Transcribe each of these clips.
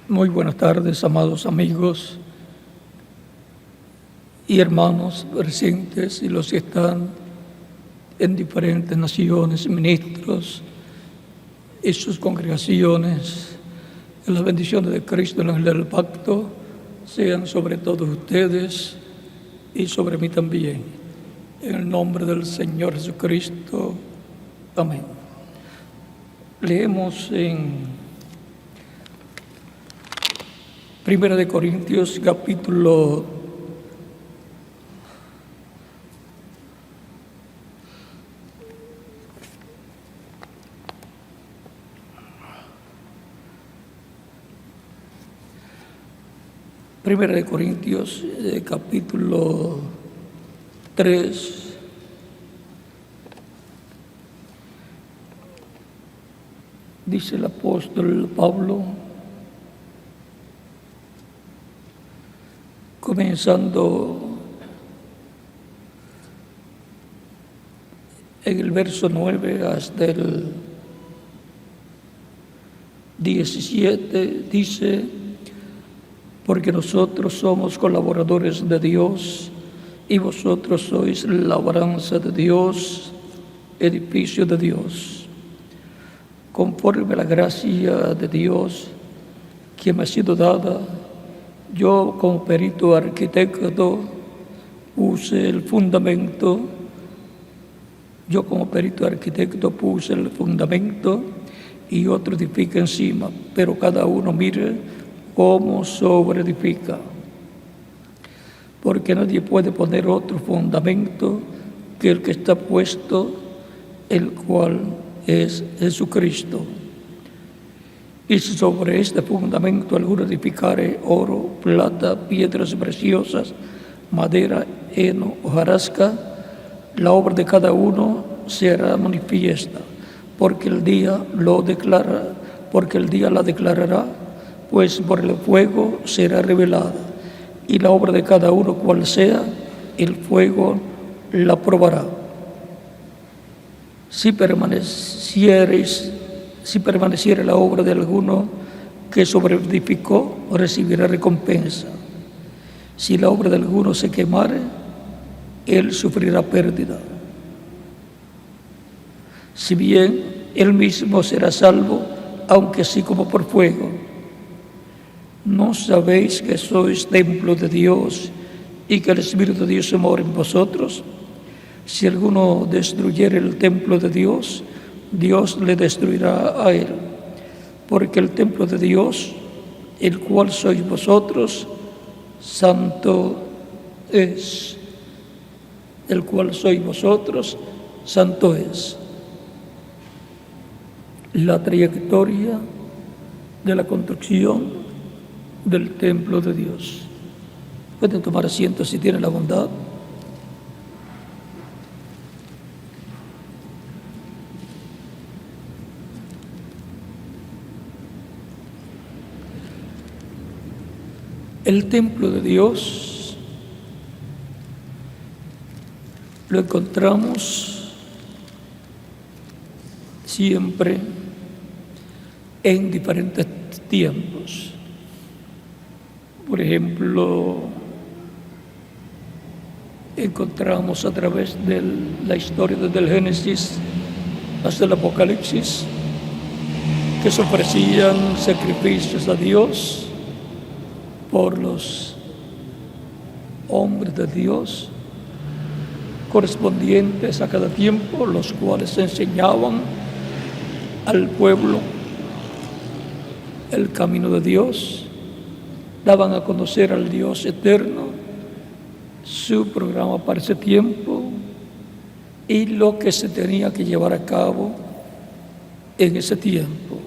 Muy buenas tardes, amados amigos y hermanos presentes y los que están en diferentes naciones, ministros y sus congregaciones. Que las bendiciones de Cristo, el ángel del pacto, sean sobre todos ustedes y sobre mí también. En el nombre del Señor Jesucristo. Amén. Leemos en Primera de Corintios, capítulo 3. Dice el apóstol Pablo, comenzando en el verso 9 hasta el 17, dice: porque nosotros somos colaboradores de Dios y vosotros sois labranza de Dios, edificio de Dios. Conforme a la gracia de Dios que me ha sido dada, yo como perito arquitecto puse el fundamento y otro edifica encima, pero cada uno mire cómo sobreedifica. Porque nadie puede poner otro fundamento que el que está puesto, el cual es Jesucristo. Y si sobre este fundamento alguno edificare oro, plata, piedras preciosas, madera, heno, hojarasca, la obra de cada uno será manifiesta, porque el día la declarará, pues por el fuego será revelada, y la obra de cada uno cual sea, el fuego la probará. Si permaneciere la obra de alguno que sobreedificó, recibirá recompensa. Si la obra de alguno se quemare, él sufrirá pérdida. Si bien él mismo será salvo, aunque así como por fuego. ¿No sabéis que sois templo de Dios y que el Espíritu de Dios mora en vosotros? Si alguno destruyere el templo de Dios, Dios le destruirá a él, porque el templo de Dios, el cual sois vosotros, santo es. El cual sois vosotros, santo es. La trayectoria de la construcción del templo de Dios. Pueden tomar asiento si tienen la bondad. El templo de Dios lo encontramos siempre en diferentes tiempos. Por ejemplo, encontramos a través de la historia desde el Génesis hasta el Apocalipsis que se ofrecían sacrificios a Dios por los hombres de Dios correspondientes a cada tiempo, los cuales enseñaban al pueblo el camino de Dios, daban a conocer al Dios eterno, su programa para ese tiempo y lo que se tenía que llevar a cabo en ese tiempo.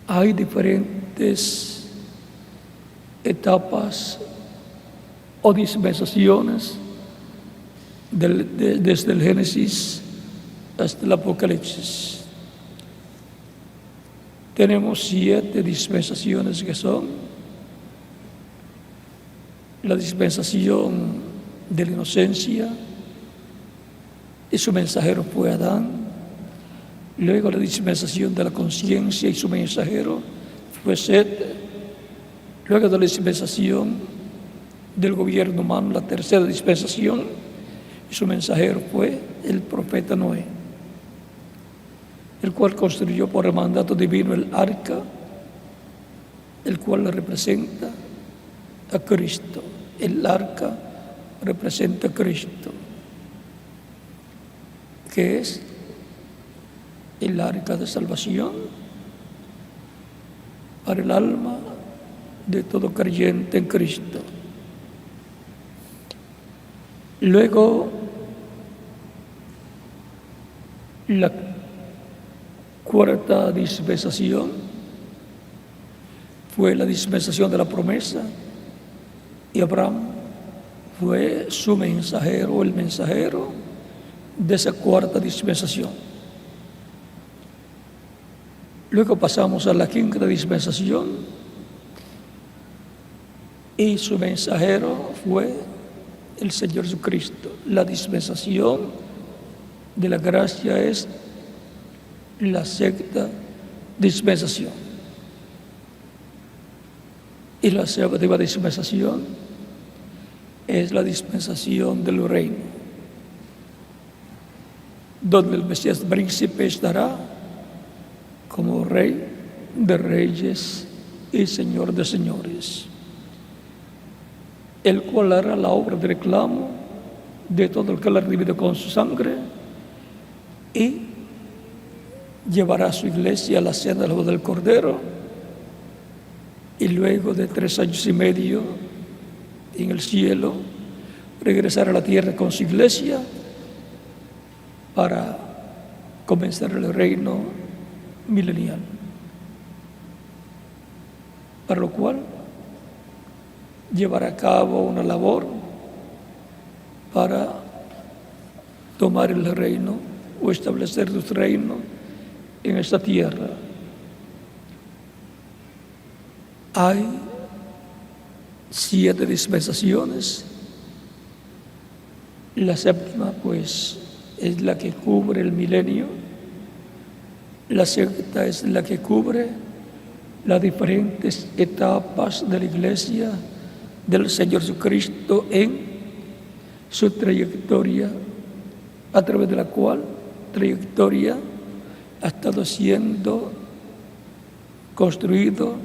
Hay diferentes etapas o dispensaciones desde el Génesis hasta el Apocalipsis. Tenemos 7 dispensaciones que son la dispensación de la inocencia, y su mensajero fue Adán. Luego la dispensación de la conciencia y su mensajero fue Set. Luego de la dispensación del gobierno humano, la tercera dispensación, y su mensajero fue el profeta Noé, el cual construyó por el mandato divino el arca, el cual representa a Cristo. El arca representa a Cristo, que es el arca de salvación para el alma de todo creyente en Cristo. Luego, la cuarta dispensación fue la dispensación de la promesa, y Abraham fue su mensajero, el mensajero de esa cuarta dispensación. Luego pasamos a la quinta dispensación, y su mensajero fue el Señor Jesucristo. La dispensación de la gracia es la sexta dispensación. Y la séptima dispensación es la dispensación del reino, donde el Mesías príncipe estará como Rey de reyes y Señor de señores, el cual hará la obra de reclamo de todo el que la ha redimido con su sangre, y llevará a su iglesia a la cena del del Cordero, y luego de 3 años y medio en el cielo regresará a la tierra con su iglesia para comenzar el reino milenial, para lo cual llevará a cabo una labor para tomar el reino o establecer su reino en esta tierra. Hay 7 dispensaciones. La séptima, pues, es la que cubre el milenio. La sexta es la que cubre las diferentes etapas de la iglesia del Señor Jesucristo en su trayectoria, a través de la cual trayectoria ha estado siendo construido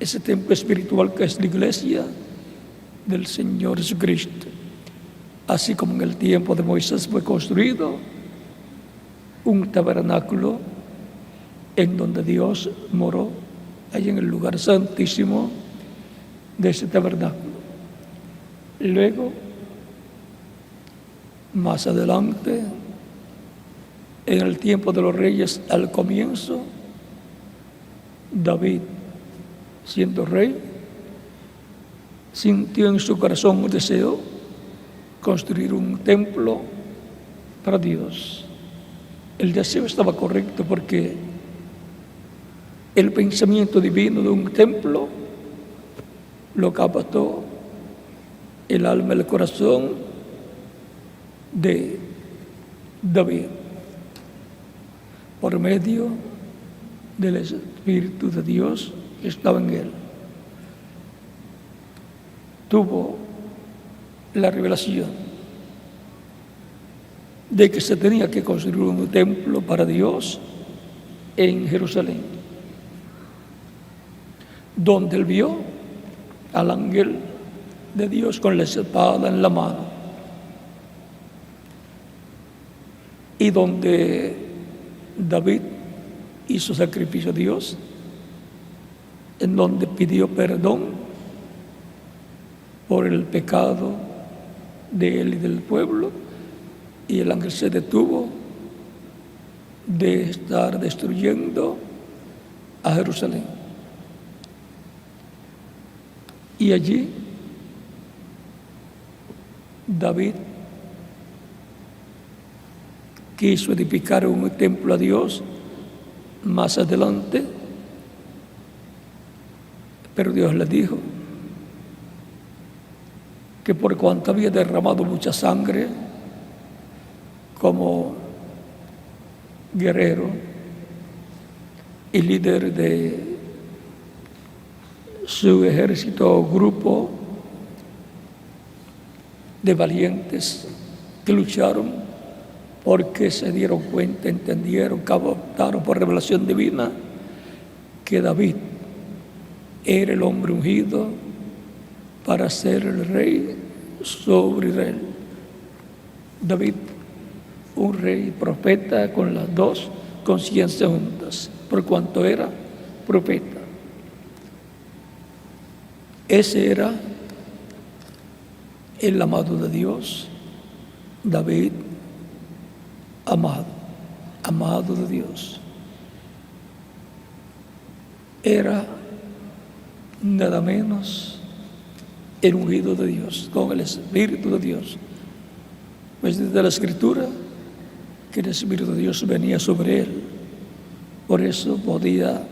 ese templo espiritual que es la iglesia del Señor Jesucristo. Así como en el tiempo de Moisés fue construido un tabernáculo en donde Dios moró, allá en el lugar santísimo de ese tabernáculo. Luego, más adelante, en el tiempo de los reyes, al comienzo, David, siendo rey, sintió en su corazón un deseo construir un templo para Dios. El deseo estaba correcto porque el pensamiento divino de un templo lo captó el alma y el corazón de David por medio del Espíritu de Dios que estaba en él. Tuvo la revelación de que se tenía que construir un templo para Dios en Jerusalén, donde él vio al ángel de Dios con la espada en la mano, y donde David hizo sacrificio a Dios, en donde pidió perdón por el pecado de él y del pueblo, y el ángel se detuvo de estar destruyendo a Jerusalén. Y allí David quiso edificar un templo a Dios más adelante, pero Dios le dijo que por cuanto había derramado mucha sangre como guerrero, y líder de su ejército o grupo de valientes que lucharon porque se dieron cuenta, entendieron, captaron por revelación divina que David era el hombre ungido para ser el rey sobre Israel. David, un rey profeta con las dos conciencias juntas, por cuanto era profeta. Ese era el amado de Dios, David, amado de Dios. Era nada menos el ungido de Dios, con el Espíritu de Dios. Pues desde la Escritura que el Espíritu de Dios venía sobre él. Por eso podía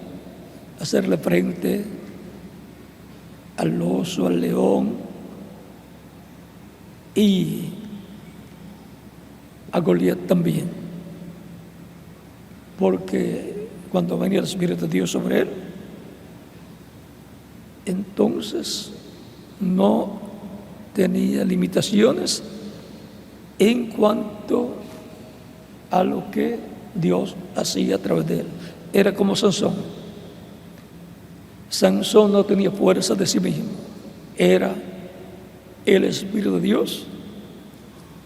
hacerle frente al oso, al león y a Goliat también. Porque cuando venía el Espíritu de Dios sobre él, entonces no tenía limitaciones en cuanto a lo que Dios hacía a través de él. Era como Sansón. Sansón no tenía fuerza de sí mismo. Era el Espíritu de Dios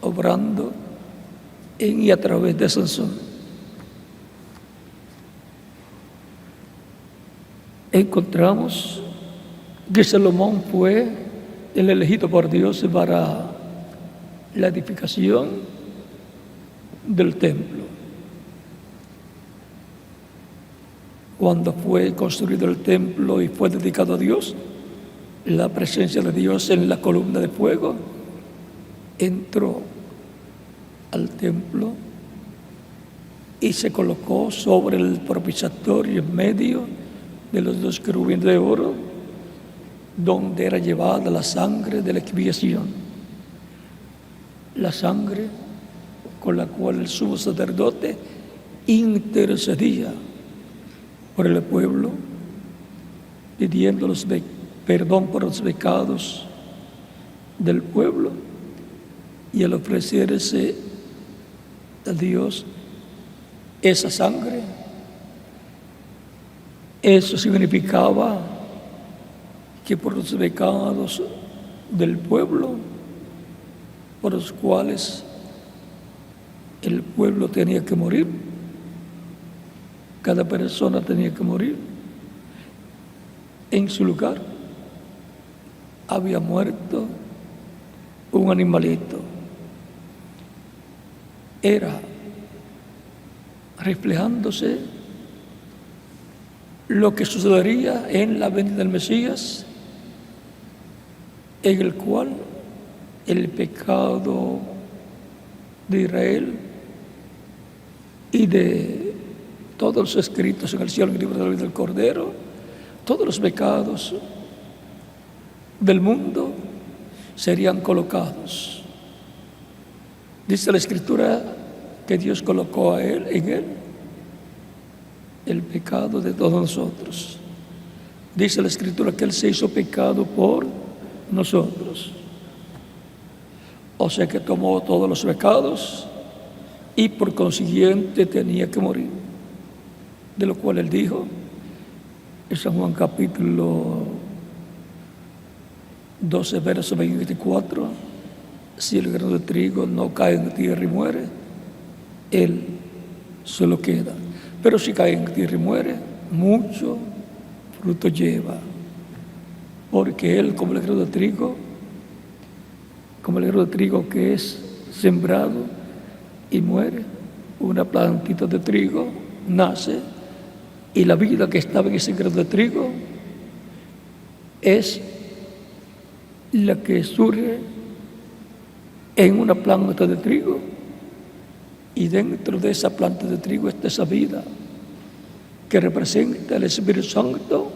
obrando en y a través de Sansón. Encontramos que Salomón fue el elegido por Dios para la edificación del templo. Cuando fue construido el templo y fue dedicado a Dios, la presencia de Dios en la columna de fuego entró al templo y se colocó sobre el propiciatorio en medio de los dos querubines de oro, donde era llevada la sangre de la expiación, la sangre con la cual el sumo sacerdote intercedía por el pueblo, pidiendo perdón por los pecados del pueblo, y al ofrecerse a Dios esa sangre, eso significaba que por los pecados del pueblo, por los cuales el pueblo tenía que morir, cada persona tenía que morir, en su lugar había muerto un animalito. Era reflejándose lo que sucedería en la venida del Mesías, en el cual el pecado de Israel y de todos los escritos en el cielo, en el libro de la vida del Cordero, todos los pecados del mundo serían colocados. Dice la Escritura que Dios colocó en él el pecado de todos nosotros. Dice la Escritura que él se hizo pecado por nosotros. O sea que tomó todos los pecados y por consiguiente tenía que morir. De lo cual él dijo en San Juan capítulo 12, verso 24, si el grano de trigo no cae en tierra y muere, él solo queda. Pero si cae en tierra y muere, mucho fruto lleva. Porque él, como el grano de trigo que es sembrado y muere, una plantita de trigo nace, y la vida que estaba en ese grano de trigo es la que surge en una planta de trigo, y dentro de esa planta de trigo está esa vida que representa el Espíritu Santo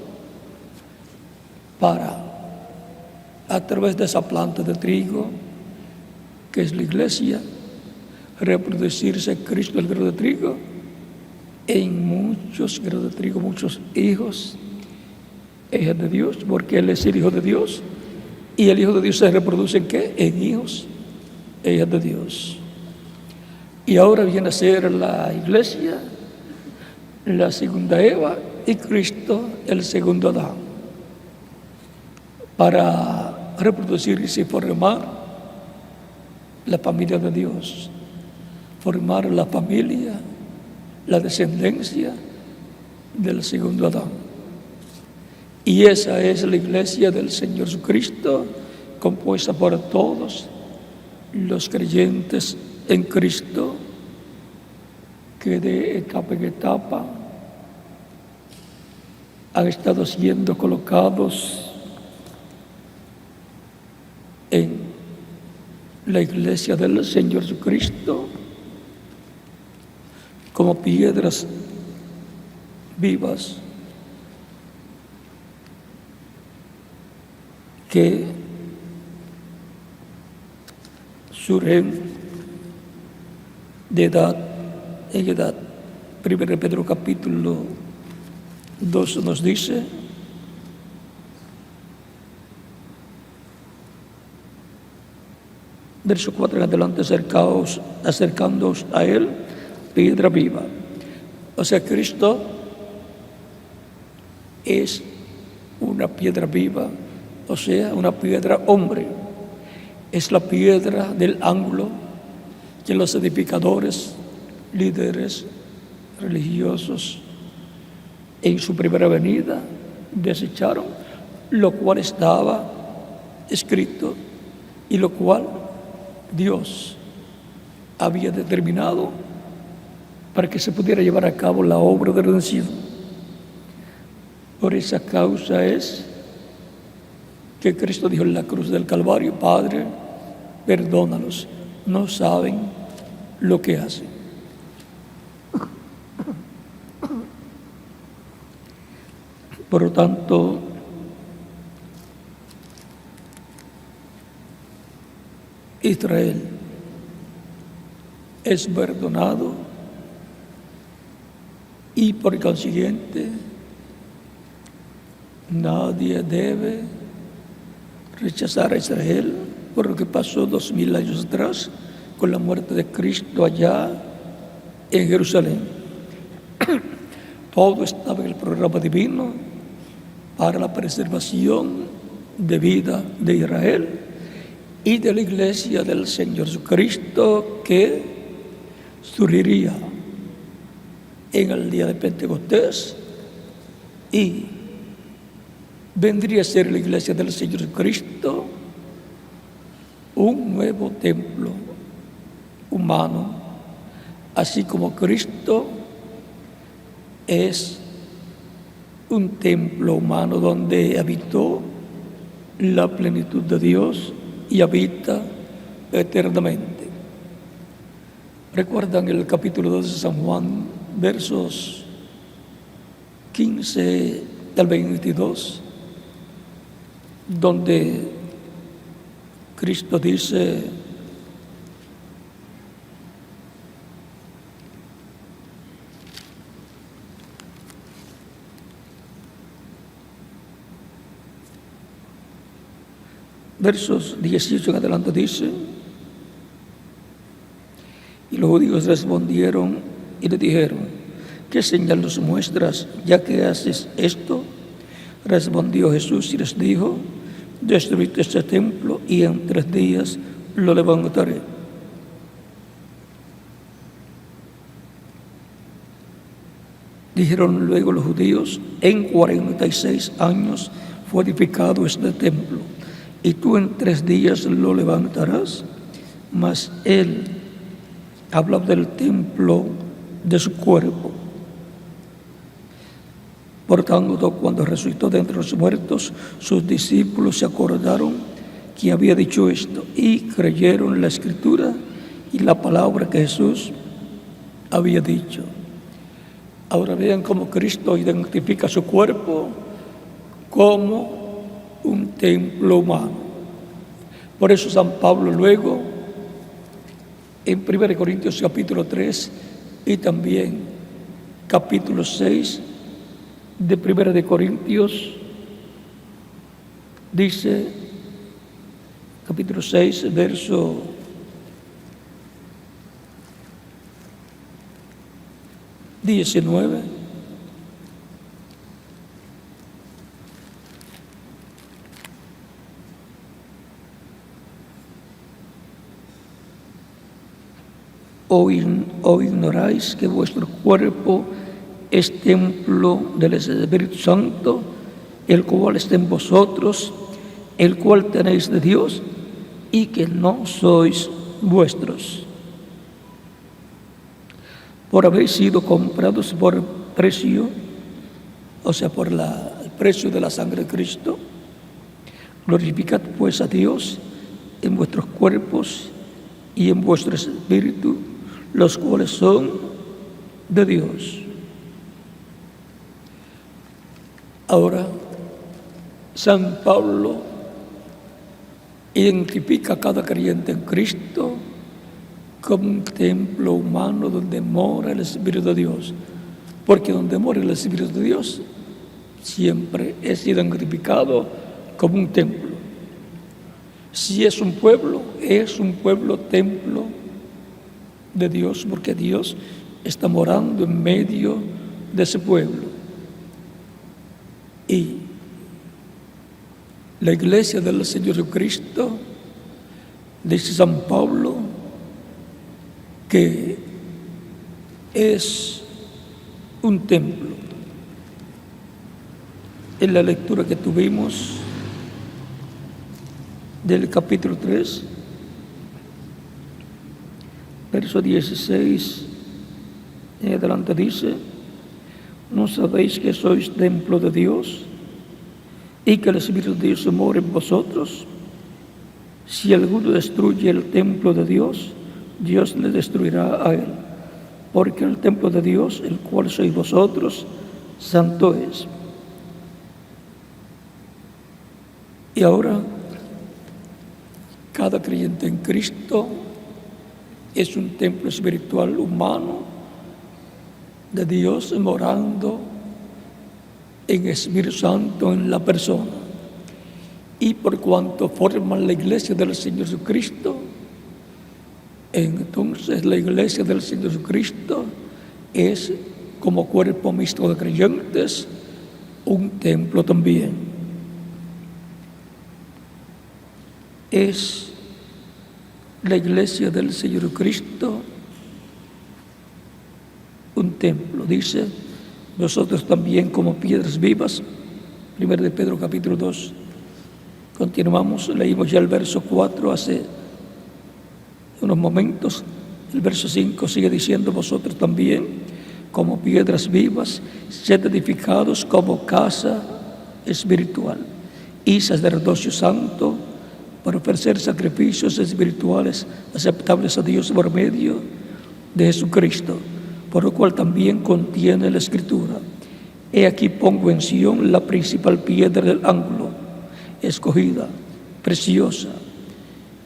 para, a través de esa planta de trigo que es la iglesia, reproducirse Cristo, el grano de trigo, en muchos muchos granos de trigo, muchos hijos, hijas de Dios, porque Él es el Hijo de Dios. Y el Hijo de Dios se reproduce ¿en qué? En hijos, hijas de Dios. Y ahora viene a ser la iglesia, la segunda Eva, y Cristo, el segundo Adán, para reproducirse y formar la familia de Dios, formar la familia, la descendencia del segundo Adán. Y esa es la iglesia del Señor Jesucristo, compuesta por todos los creyentes en Cristo, que de etapa en etapa han estado siendo colocados en la iglesia del Señor Jesucristo como piedras vivas que surgen de edad en edad. 1 Pedro capítulo 2 nos dice: verso 4 en adelante, acercándoos a Él, piedra viva. O sea, Cristo es una piedra viva, o sea, una piedra hombre. Es la piedra del ángulo que los edificadores, líderes religiosos, en su primera venida desecharon, lo cual estaba escrito y lo cual Dios había determinado para que se pudiera llevar a cabo la obra de redención. Por esa causa es que Cristo dijo en la cruz del Calvario: Padre, perdónalos, no saben lo que hacen. Por lo tanto, Israel es perdonado y por consiguiente nadie debe rechazar a Israel por lo que pasó 2000 años atrás con la muerte de Cristo allá en Jerusalén. Todo estaba en el programa divino para la preservación de vida de Israel y de la iglesia del Señor Jesucristo, que surgiría en el día de Pentecostés y vendría a ser la iglesia del Señor Jesucristo un nuevo templo humano, así como Cristo es un templo humano donde habitó la plenitud de Dios y habita eternamente. ¿Recuerdan el capítulo 2 de San Juan, versos 15 al 22, donde Cristo dice: versos 18 en adelante dice: y los judíos respondieron y le dijeron: ¿qué señal nos muestras, ya que haces esto? Respondió Jesús y les dijo: destruid este templo y en 3 días lo levantaré. Dijeron luego los judíos: en 46 años fue edificado este templo, y tú en 3 días lo levantarás. Mas él habla del templo de su cuerpo. Por tanto, cuando resucitó de entre los muertos, sus discípulos se acordaron que había dicho esto y creyeron la Escritura y la palabra que Jesús había dicho. Ahora vean cómo Cristo identifica su cuerpo como un templo humano. Por eso San Pablo luego, en 1 Corintios capítulo 3 y también capítulo 6 de Primera de Corintios, dice, capítulo 6, verso 19. ¿O ignoráis que vuestro cuerpo es templo del Espíritu Santo, el cual está en vosotros, el cual tenéis de Dios, y que no sois vuestros? Por habéis sido comprados por precio, o sea, por el precio de la sangre de Cristo. Glorificad pues a Dios en vuestros cuerpos y en vuestro espíritu, los cuales son de Dios. Ahora, San Pablo identifica a cada creyente en Cristo como un templo humano donde mora el Espíritu de Dios, porque donde mora el Espíritu de Dios siempre es identificado como un templo. Si es un pueblo templo de Dios, porque Dios está morando en medio de ese pueblo. Y la iglesia del Señor Jesucristo, dice San Pablo, que es un templo. En la lectura que tuvimos del capítulo 3, verso 16 en adelante dice: ¿no sabéis que sois templo de Dios y que el Espíritu de Dios mora en vosotros? Si alguno destruye el templo de Dios, Dios le destruirá a él, porque el templo de Dios, el cual sois vosotros, santo es. Y ahora, cada creyente en Cristo es un templo espiritual humano de Dios morando en Espíritu Santo en la persona. Y por cuanto forman la iglesia del Señor Jesucristo, entonces la iglesia del Señor Jesucristo es, como cuerpo mixto de creyentes, un templo también. Es la iglesia del Señor Jesucristo un templo. Dice: vosotros también como piedras vivas. 1 de Pedro capítulo 2. Continuamos, leímos ya el verso 4 hace unos momentos. El verso 5 sigue diciendo: vosotros también como piedras vivas, sed edificados como casa espiritual y sacerdocio santo, para ofrecer sacrificios espirituales aceptables a Dios por medio de Jesucristo, por lo cual también contiene la Escritura: he aquí pongo en Sión la principal piedra del ángulo, escogida, preciosa.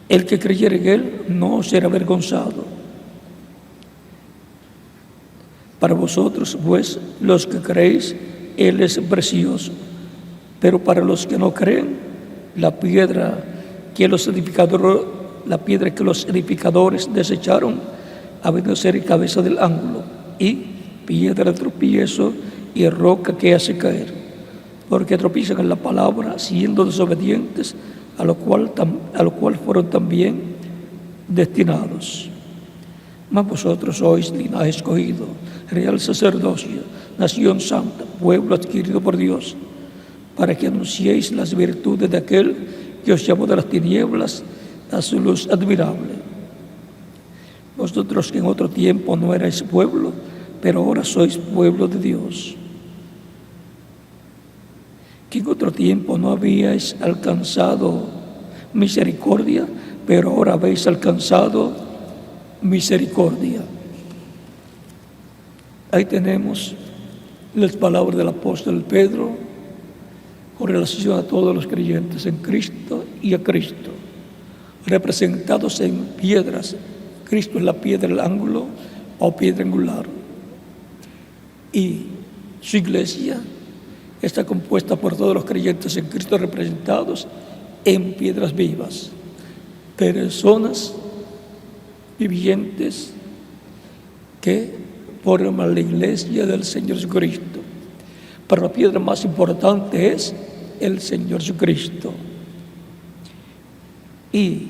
El que creyere en él no será avergonzado. Para vosotros, pues, los que creéis, él es precioso. Pero para los que no creen, la piedra que los edificadores desecharon ha venido a ser cabeza del ángulo y piedra de tropiezo y roca que hace caer, porque tropiezan en la palabra, siendo desobedientes, a lo cual fueron también destinados. Mas vosotros sois linaje escogido, real sacerdocio, nación santa, pueblo adquirido por Dios, para que anunciéis las virtudes de aquel que os llamó de las tinieblas a su luz admirable. Vosotros que en otro tiempo no erais pueblo, pero ahora sois pueblo de Dios. Que en otro tiempo no habíais alcanzado misericordia, pero ahora habéis alcanzado misericordia. Ahí tenemos las palabras del apóstol Pedro con relación a todos los creyentes en Cristo y a Cristo, representados en piedras. Cristo es la piedra del ángulo o piedra angular. y su iglesia está compuesta por todos los creyentes en Cristo representados en piedras vivas, personas vivientes que forman la iglesia del Señor Jesucristo. Pero la piedra más importante es el Señor Jesucristo. Y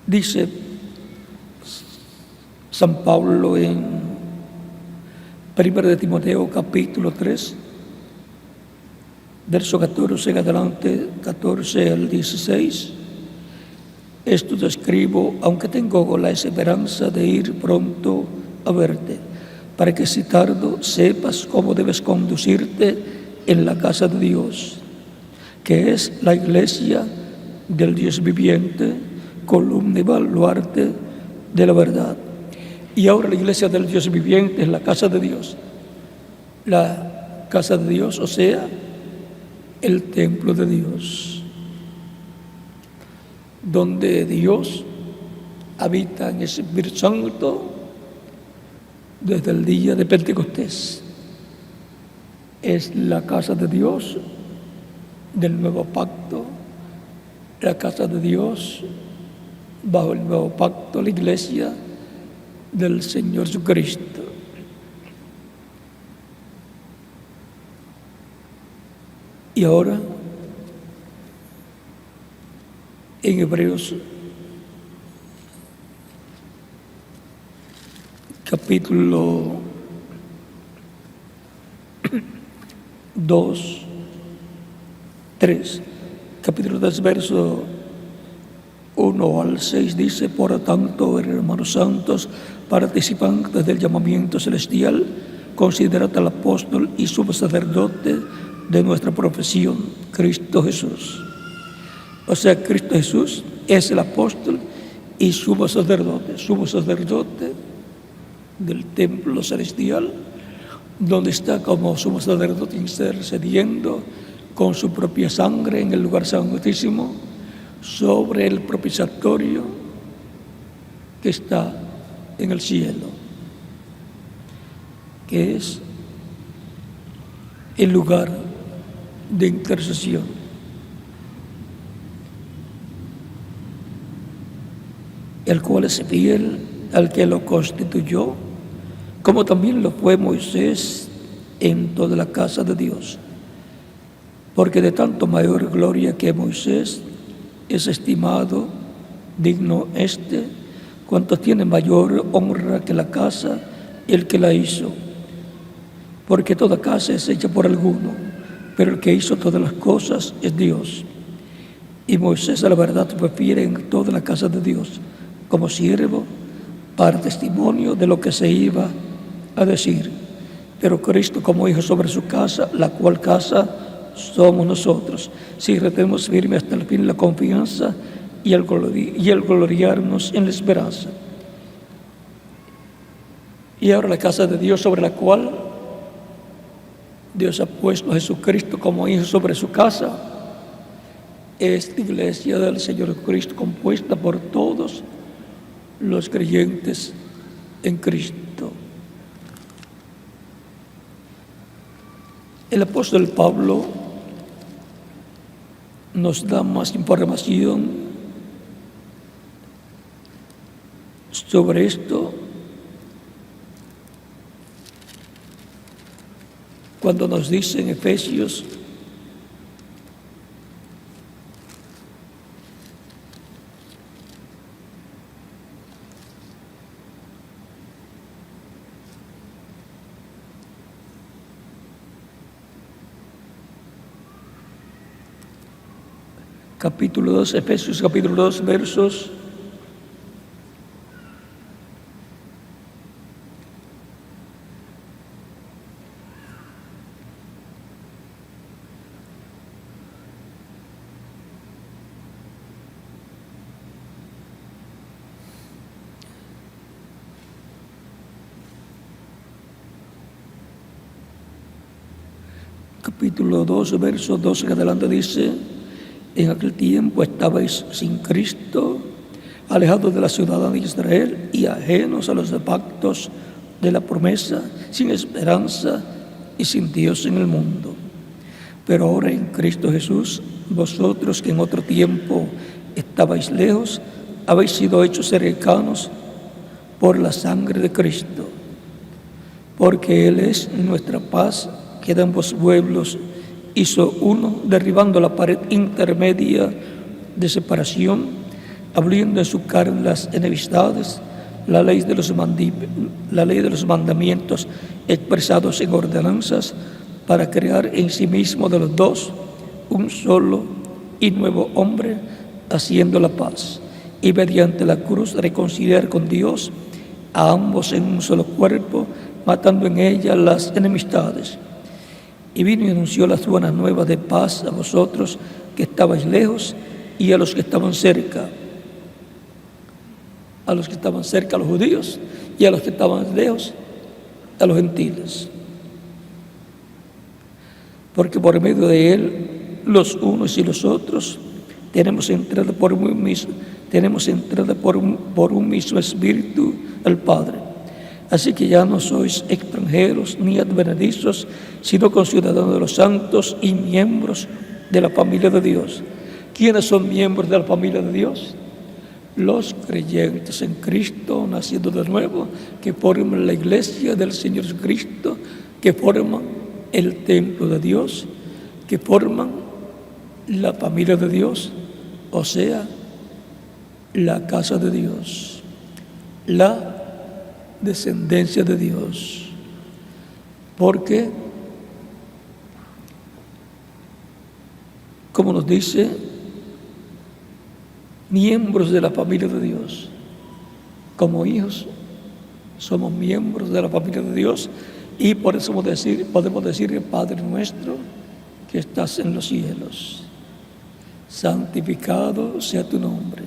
dice San Pablo en 1 de Timoteo capítulo 3, verso 14 en adelante, 14 al 16, esto te escribo, aunque tengo la esperanza de ir pronto a verte, para que si tardo sepas cómo debes conducirte en la casa de Dios, que es la iglesia del Dios viviente, columna y baluarte de la verdad. Y ahora la iglesia del Dios viviente es la casa de Dios. La casa de Dios, o sea, el templo de Dios, donde Dios habita en el Espíritu Santo desde el día de Pentecostés. Es la casa de Dios del nuevo pacto, la casa de Dios bajo el nuevo pacto, la iglesia del Señor Jesucristo. Y ahora, en Hebreos capítulo 2, 3, capítulo 2, verso 1 al 6 dice: por tanto, hermanos santos, participantes del llamamiento celestial, considerad al apóstol y sumo sacerdote de nuestra profesión, Cristo Jesús. O sea, Cristo Jesús es el apóstol y sumo sacerdote del templo celestial, donde está como sumo sacerdote intercediendo con su propia sangre en el lugar santísimo sobre el propiciatorio que está en el cielo, que es el lugar de intercesión. El cual es fiel al que lo constituyó, como también lo fue Moisés en toda la casa de Dios. Porque de tanto mayor gloria que Moisés es estimado digno cuanto tiene mayor honra que la casa el que la hizo. Porque toda casa es hecha por alguno, pero el que hizo todas las cosas es Dios. Y Moisés a la verdad fue fiel en toda la casa de Dios, como siervo, para testimonio de lo que se iba a decir. Pero Cristo como hijo sobre su casa, la cual casa somos nosotros, si retenemos firme hasta el fin la confianza y el gloriarnos en la esperanza. Y ahora la casa de Dios, sobre la cual Dios ha puesto a Jesucristo como hijo sobre su casa, es la iglesia del Señor Cristo, compuesta por todos los creyentes en Cristo. El apóstol Pablo nos da más información sobre esto cuando nos dice en Efesios capítulo 2, Efesios capítulo 2, versos 2 en adelante dice: en aquel tiempo estabais sin Cristo, alejados de la ciudadanía de Israel y ajenos a los pactos de la promesa, sin esperanza y sin Dios en el mundo. Pero ahora en Cristo Jesús, vosotros que en otro tiempo estabais lejos, habéis sido hechos cercanos por la sangre de Cristo, porque Él es nuestra paz, que de ambos pueblos hizo uno, derribando la pared intermedia de separación, abriendo en su carne las enemistades, la ley de los mandamientos expresados en ordenanzas, para crear en sí mismo de los dos un solo y nuevo hombre, haciendo la paz, y mediante la cruz reconciliar con Dios a ambos en un solo cuerpo, matando en ella las enemistades. Y vino y anunció las buenas nuevas de paz a vosotros que estabais lejos y a los que estaban cerca. A los que estaban cerca, a los judíos, y a los que estaban lejos, a los gentiles. Porque por medio de Él, los unos y los otros, tenemos entrada por un mismo Espíritu al Padre. Así que ya no sois extranjeros ni advenedizos, sino conciudadanos de los santos y miembros de la familia de Dios. ¿Quiénes son miembros de la familia de Dios? Los creyentes en Cristo, nacidos de nuevo, que forman la iglesia del Señor Jesucristo, que forman el templo de Dios, que forman la familia de Dios, o sea, la casa de Dios, la descendencia de Dios. Porque, como nos dice, miembros de la familia de Dios, como hijos, somos miembros de la familia de Dios, y por eso podemos decir, Padre nuestro que estás en los cielos, santificado sea tu nombre,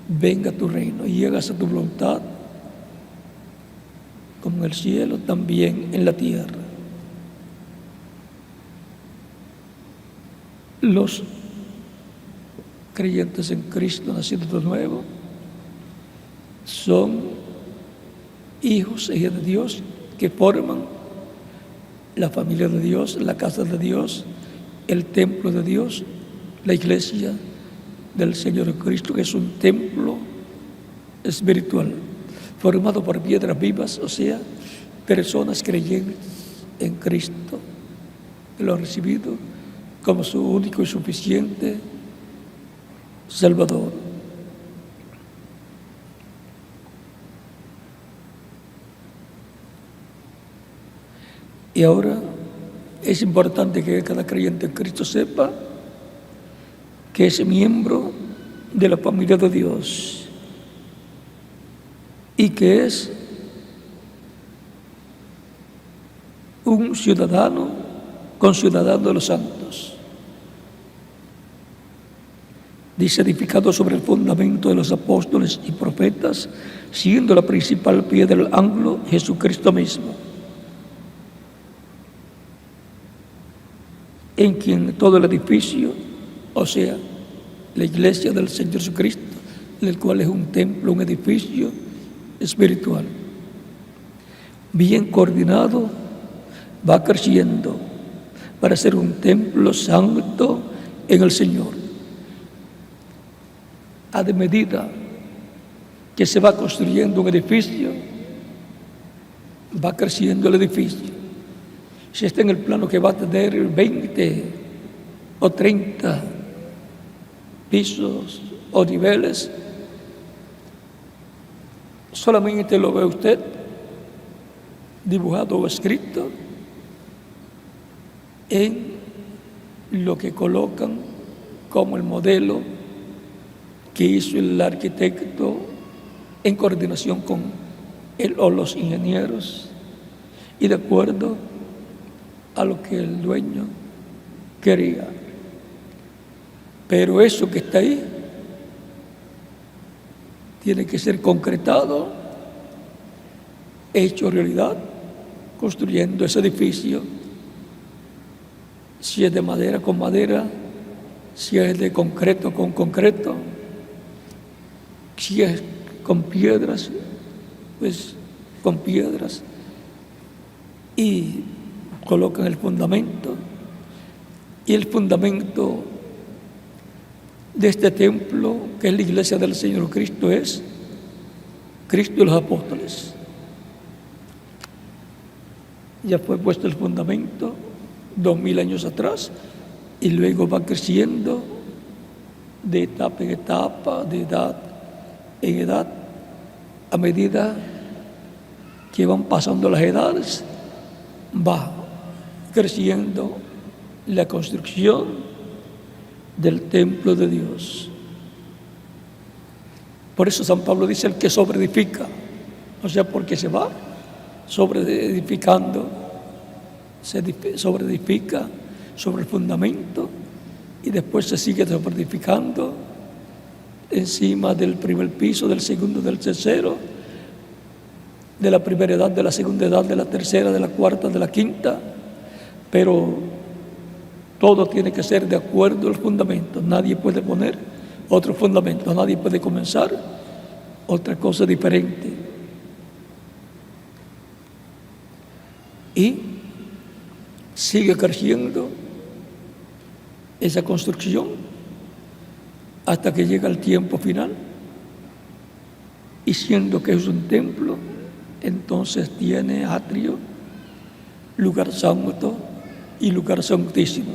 venga tu reino y hágase tu voluntad, como en el cielo, también en la tierra. Los creyentes en Cristo, nacidos de nuevo, son hijos e hijas de Dios, que forman la familia de Dios, la casa de Dios, el templo de Dios, la iglesia del Señor Cristo, que es un templo espiritual, formado por piedras vivas, o sea, personas creyentes en Cristo, que lo han recibido como su único y suficiente Salvador. Y ahora es importante que cada creyente en Cristo sepa que es miembro de la familia de Dios y que es un ciudadano, conciudadano de los santos. Dice, edificado sobre el fundamento de los apóstoles y profetas, siendo la principal piedra del ángulo Jesucristo mismo, en quien todo el edificio, o sea, la iglesia del Señor Jesucristo, el cual es un templo, un edificio espiritual, bien coordinado, va creciendo para ser un templo santo en el Señor. A de medida que se va construyendo un edificio, va creciendo el edificio. Si está en el plano que va a tener 20 o 30 pisos o niveles, solamente lo ve usted dibujado o escrito en lo que colocan como el modelo que hizo el arquitecto en coordinación con él o los ingenieros y de acuerdo a lo que el dueño quería. Pero eso que está ahí tiene que ser concretado, hecho realidad, construyendo ese edificio. Si es de madera, con madera, si es de concreto, con concreto. Si es con piedras, pues con piedras, y colocan el fundamento. Y el fundamento de este templo, que es la iglesia del Señor Cristo, es Cristo y los apóstoles. Ya fue puesto el fundamento 2000 años atrás, y luego va creciendo de etapa en etapa, de edad en edad, a medida que van pasando las edades, va creciendo la construcción del templo de Dios. Por eso San Pablo dice: el que sobreedifica, o sea, porque se va sobreedificando, se sobreedifica sobre el fundamento, y después se sigue sobreedificando encima del primer piso, del segundo, del tercero, de la primera edad, de la segunda edad, de la tercera, de la cuarta, de la quinta, pero todo tiene que ser de acuerdo al fundamento. Nadie puede poner otro fundamento, nadie puede comenzar otra cosa diferente. Y sigue creciendo esa construcción hasta que llega el tiempo final, y siendo que es un templo, entonces tiene atrio, lugar santo y lugar santísimo.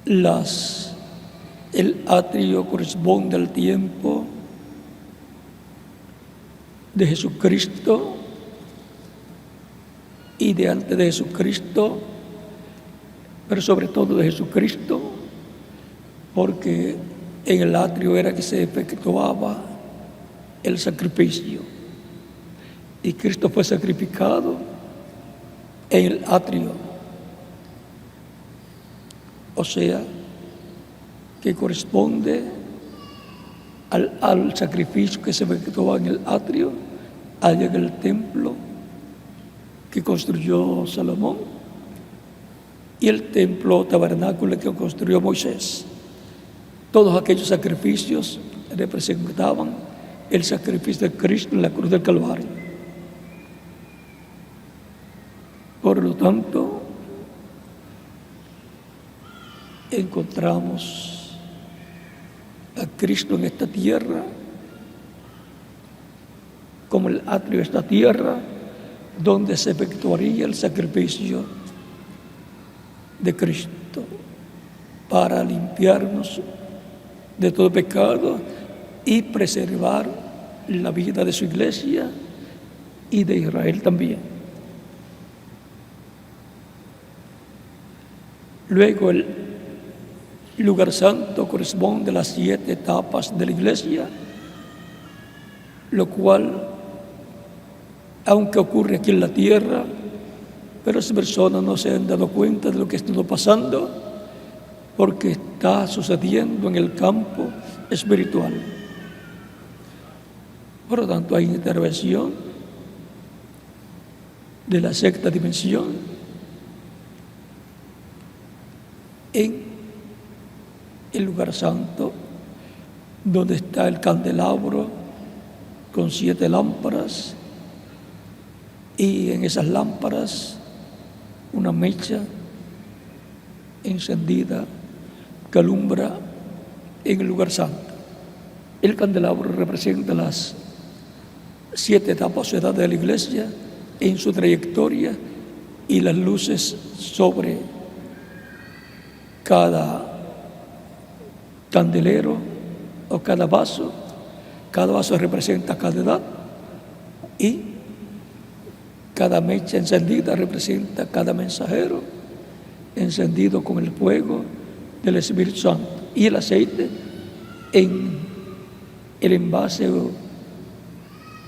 El atrio corresponde al tiempo de Jesucristo y de antes de Jesucristo, pero sobre todo de Jesucristo, porque en el atrio era que se efectuaba el sacrificio, y Cristo fue sacrificado en el atrio, o sea, que corresponde al sacrificio que se efectuaba en el atrio, allá en el templo que construyó Salomón, y el templo tabernáculo que construyó Moisés. Todos aquellos sacrificios representaban el sacrificio de Cristo en la cruz del Calvario. Por lo tanto, encontramos a Cristo en esta tierra como el atrio de esta tierra, donde se efectuaría el sacrificio de Cristo para limpiarnos de todo pecado y preservar la vida de su iglesia y de Israel también. Luego, el lugar santo corresponde a las 7 etapas de la iglesia, lo cual, aunque ocurre aquí en la tierra, pero esas personas no se han dado cuenta de lo que está pasando, porque está sucediendo en el campo espiritual. Por lo tanto, hay intervención de la sexta dimensión en el lugar santo, donde está el candelabro con 7 lámparas, y en esas lámparas una mecha encendida que alumbra en el lugar santo. El candelabro representa las 7 etapas o edades de la iglesia en su trayectoria, y las luces sobre cada candelero o cada vaso representa cada edad, y cada mecha encendida representa cada mensajero encendido con el fuego del Espíritu Santo. Y el aceite en el envase o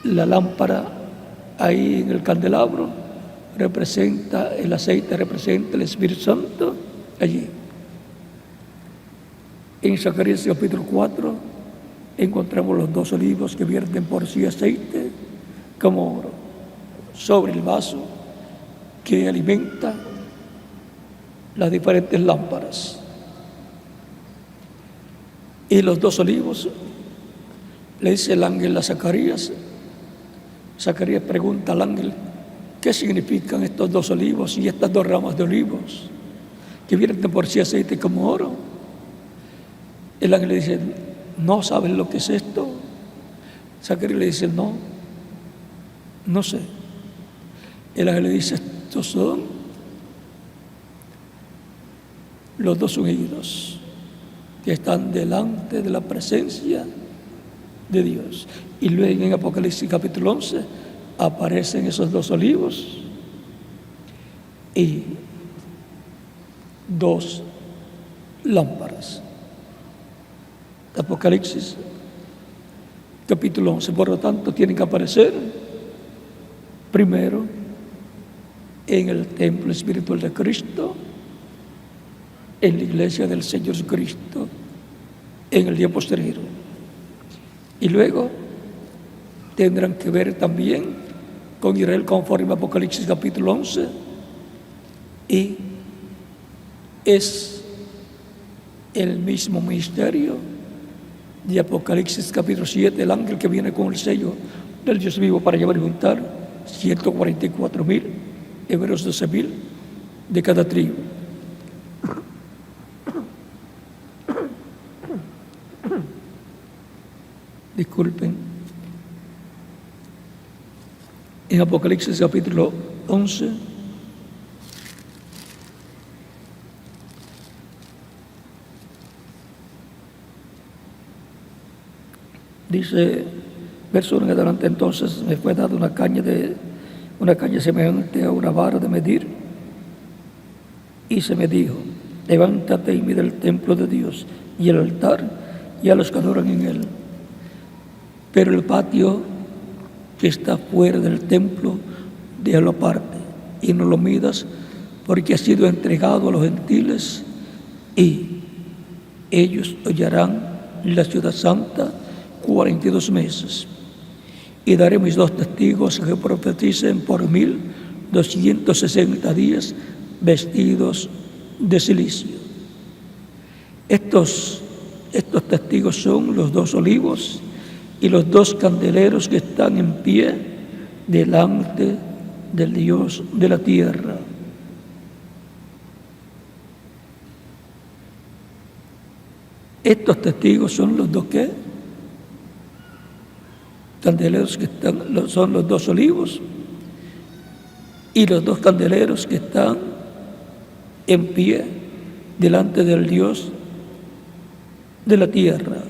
la lámpara ahí en el candelabro representa el aceite, representa el Espíritu Santo allí. En Zacarías capítulo 4 encontramos los 2 olivos que vierten por sí aceite como oro sobre el vaso que alimenta las diferentes lámparas. Y los dos olivos, le dice el ángel a Zacarías. Zacarías pregunta al ángel, ¿qué significan estos dos olivos y estas dos ramas de olivos que vierten por sí aceite como oro? El ángel le dice, ¿no sabes lo que es esto? Zacarías le dice, no sé. El ángel le dice, estos son los dos ungidos que están delante de la presencia de Dios. Y luego en Apocalipsis capítulo 11 aparecen esos dos olivos y dos lámparas. Apocalipsis capítulo 11, por lo tanto, tienen que aparecer primero en el templo espiritual de Cristo, en la iglesia del Señor Jesucristo, en el día posterior. Y luego tendrán que ver también con Israel conforme a Apocalipsis capítulo 11, y es el mismo ministerio de Apocalipsis capítulo 7, el ángel que viene con el sello del Dios vivo para llevar y juntar 144,000, hebreos 12,000 de cada tribu. Disculpen. En Apocalipsis capítulo 11 dice, verso 1 en adelante, entonces me fue dada una caña semejante a una vara de medir, y se me dijo, levántate y mide el templo de Dios y el altar y a los que adoran en él. Pero el patio que está fuera del templo, déjalo aparte y no lo midas, porque ha sido entregado a los gentiles, y ellos hollarán la ciudad santa 42 meses. Y daré mis dos testigos que profeticen por 1260 días vestidos de silicio. Estos testigos son los dos olivos y los dos candeleros que están en pie delante del Dios de la tierra. Estos testigos son los dos candeleros que son los dos olivos y los dos candeleros que están en pie delante del Dios de la tierra.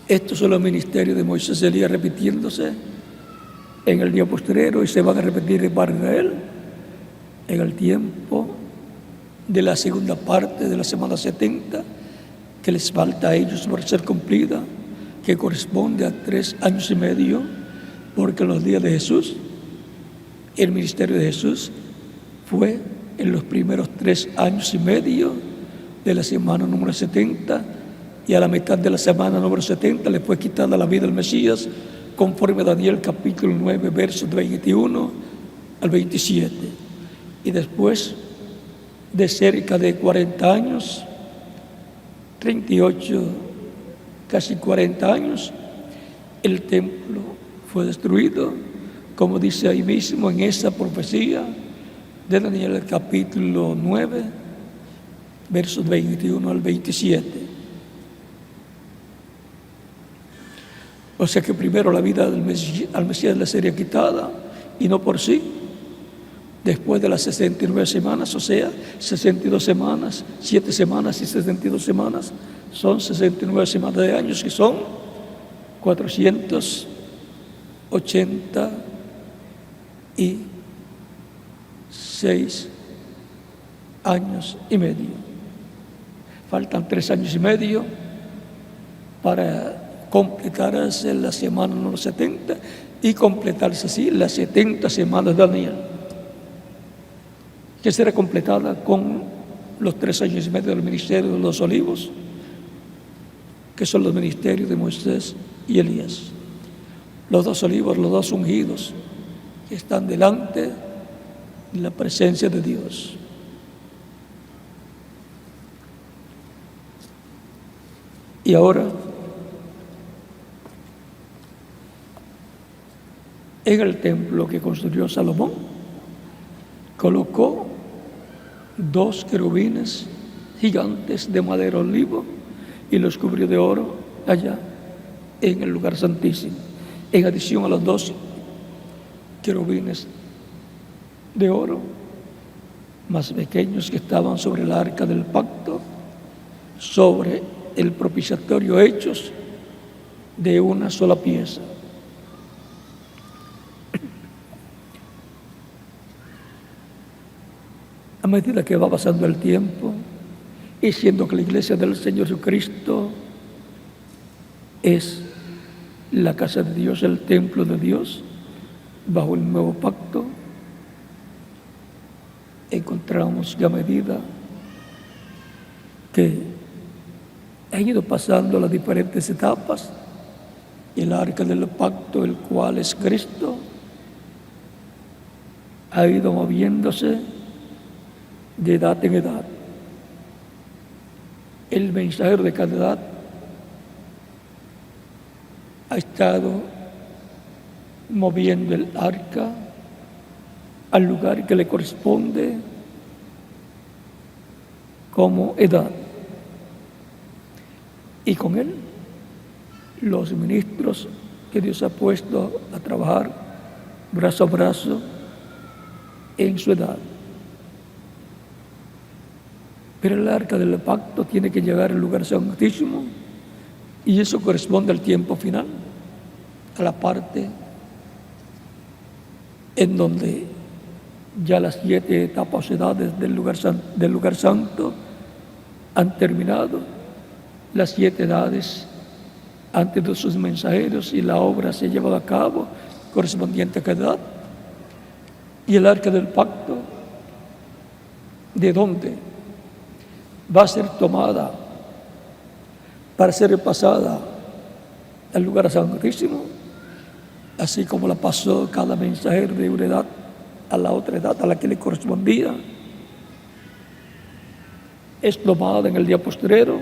Estos son los ministerios de Moisés y Elías repitiéndose en el día postrero, y se van a repetir para Israel en el tiempo de la segunda parte de la semana 70, que les falta a ellos por ser cumplida, que corresponde a 3 años y medio, porque en los días de Jesús, el ministerio de Jesús fue en los primeros 3 años y medio de la semana número 70, y a la mitad de la semana número 70 le fue quitada la vida al Mesías, conforme a Daniel capítulo 9, versos 21 al 27. Y después de cerca de 40 años, 38, casi 40 años, el templo fue destruido, como dice ahí mismo en esa profecía de Daniel capítulo 9, versos 21 al 27. O sea que primero la vida al Mesías le sería quitada, y no por sí. Después de las 69 semanas, o sea, 62 semanas, 7 semanas y 62 semanas, son 69 semanas de años, que son 486 años y medio. Faltan 3 años y medio para completarse la semana número 70 y completarse así las 70 semanas de Daniel, que será completada con los 3 años y medio del ministerio de los olivos, que son los ministerios de Moisés y Elías. Los dos olivos, los dos ungidos, que están delante de la presencia de Dios. Y ahora, en el templo que construyó Salomón, colocó 2 querubines gigantes de madera olivo y los cubrió de oro allá en el lugar santísimo, en adición a los 2 querubines de oro más pequeños que estaban sobre el arca del pacto, sobre el propiciatorio, hechos de una sola pieza. A medida que va pasando el tiempo, y siendo que la iglesia del Señor Jesucristo es la casa de Dios, el templo de Dios, bajo el nuevo pacto, encontramos que a medida que han ido pasando las diferentes etapas, el arca del pacto, el cual es Cristo, ha ido moviéndose de edad en edad. El mensajero de cada edad ha estado moviendo el arca al lugar que le corresponde como edad. Y con él, los ministros que Dios ha puesto a trabajar brazo a brazo en su edad. Pero el arca del pacto tiene que llegar al lugar santísimo, y eso corresponde al tiempo final, a la parte en donde ya las 7 etapas o edades del lugar santo han terminado, las 7 edades antes de sus mensajeros, y la obra se ha llevado a cabo correspondiente a cada edad. Y el arca del pacto, ¿de dónde va a ser tomada para ser pasada al lugar santísimo? Así como la pasó cada mensajero de una edad a la otra edad a la que le correspondía, es tomada en el día postrero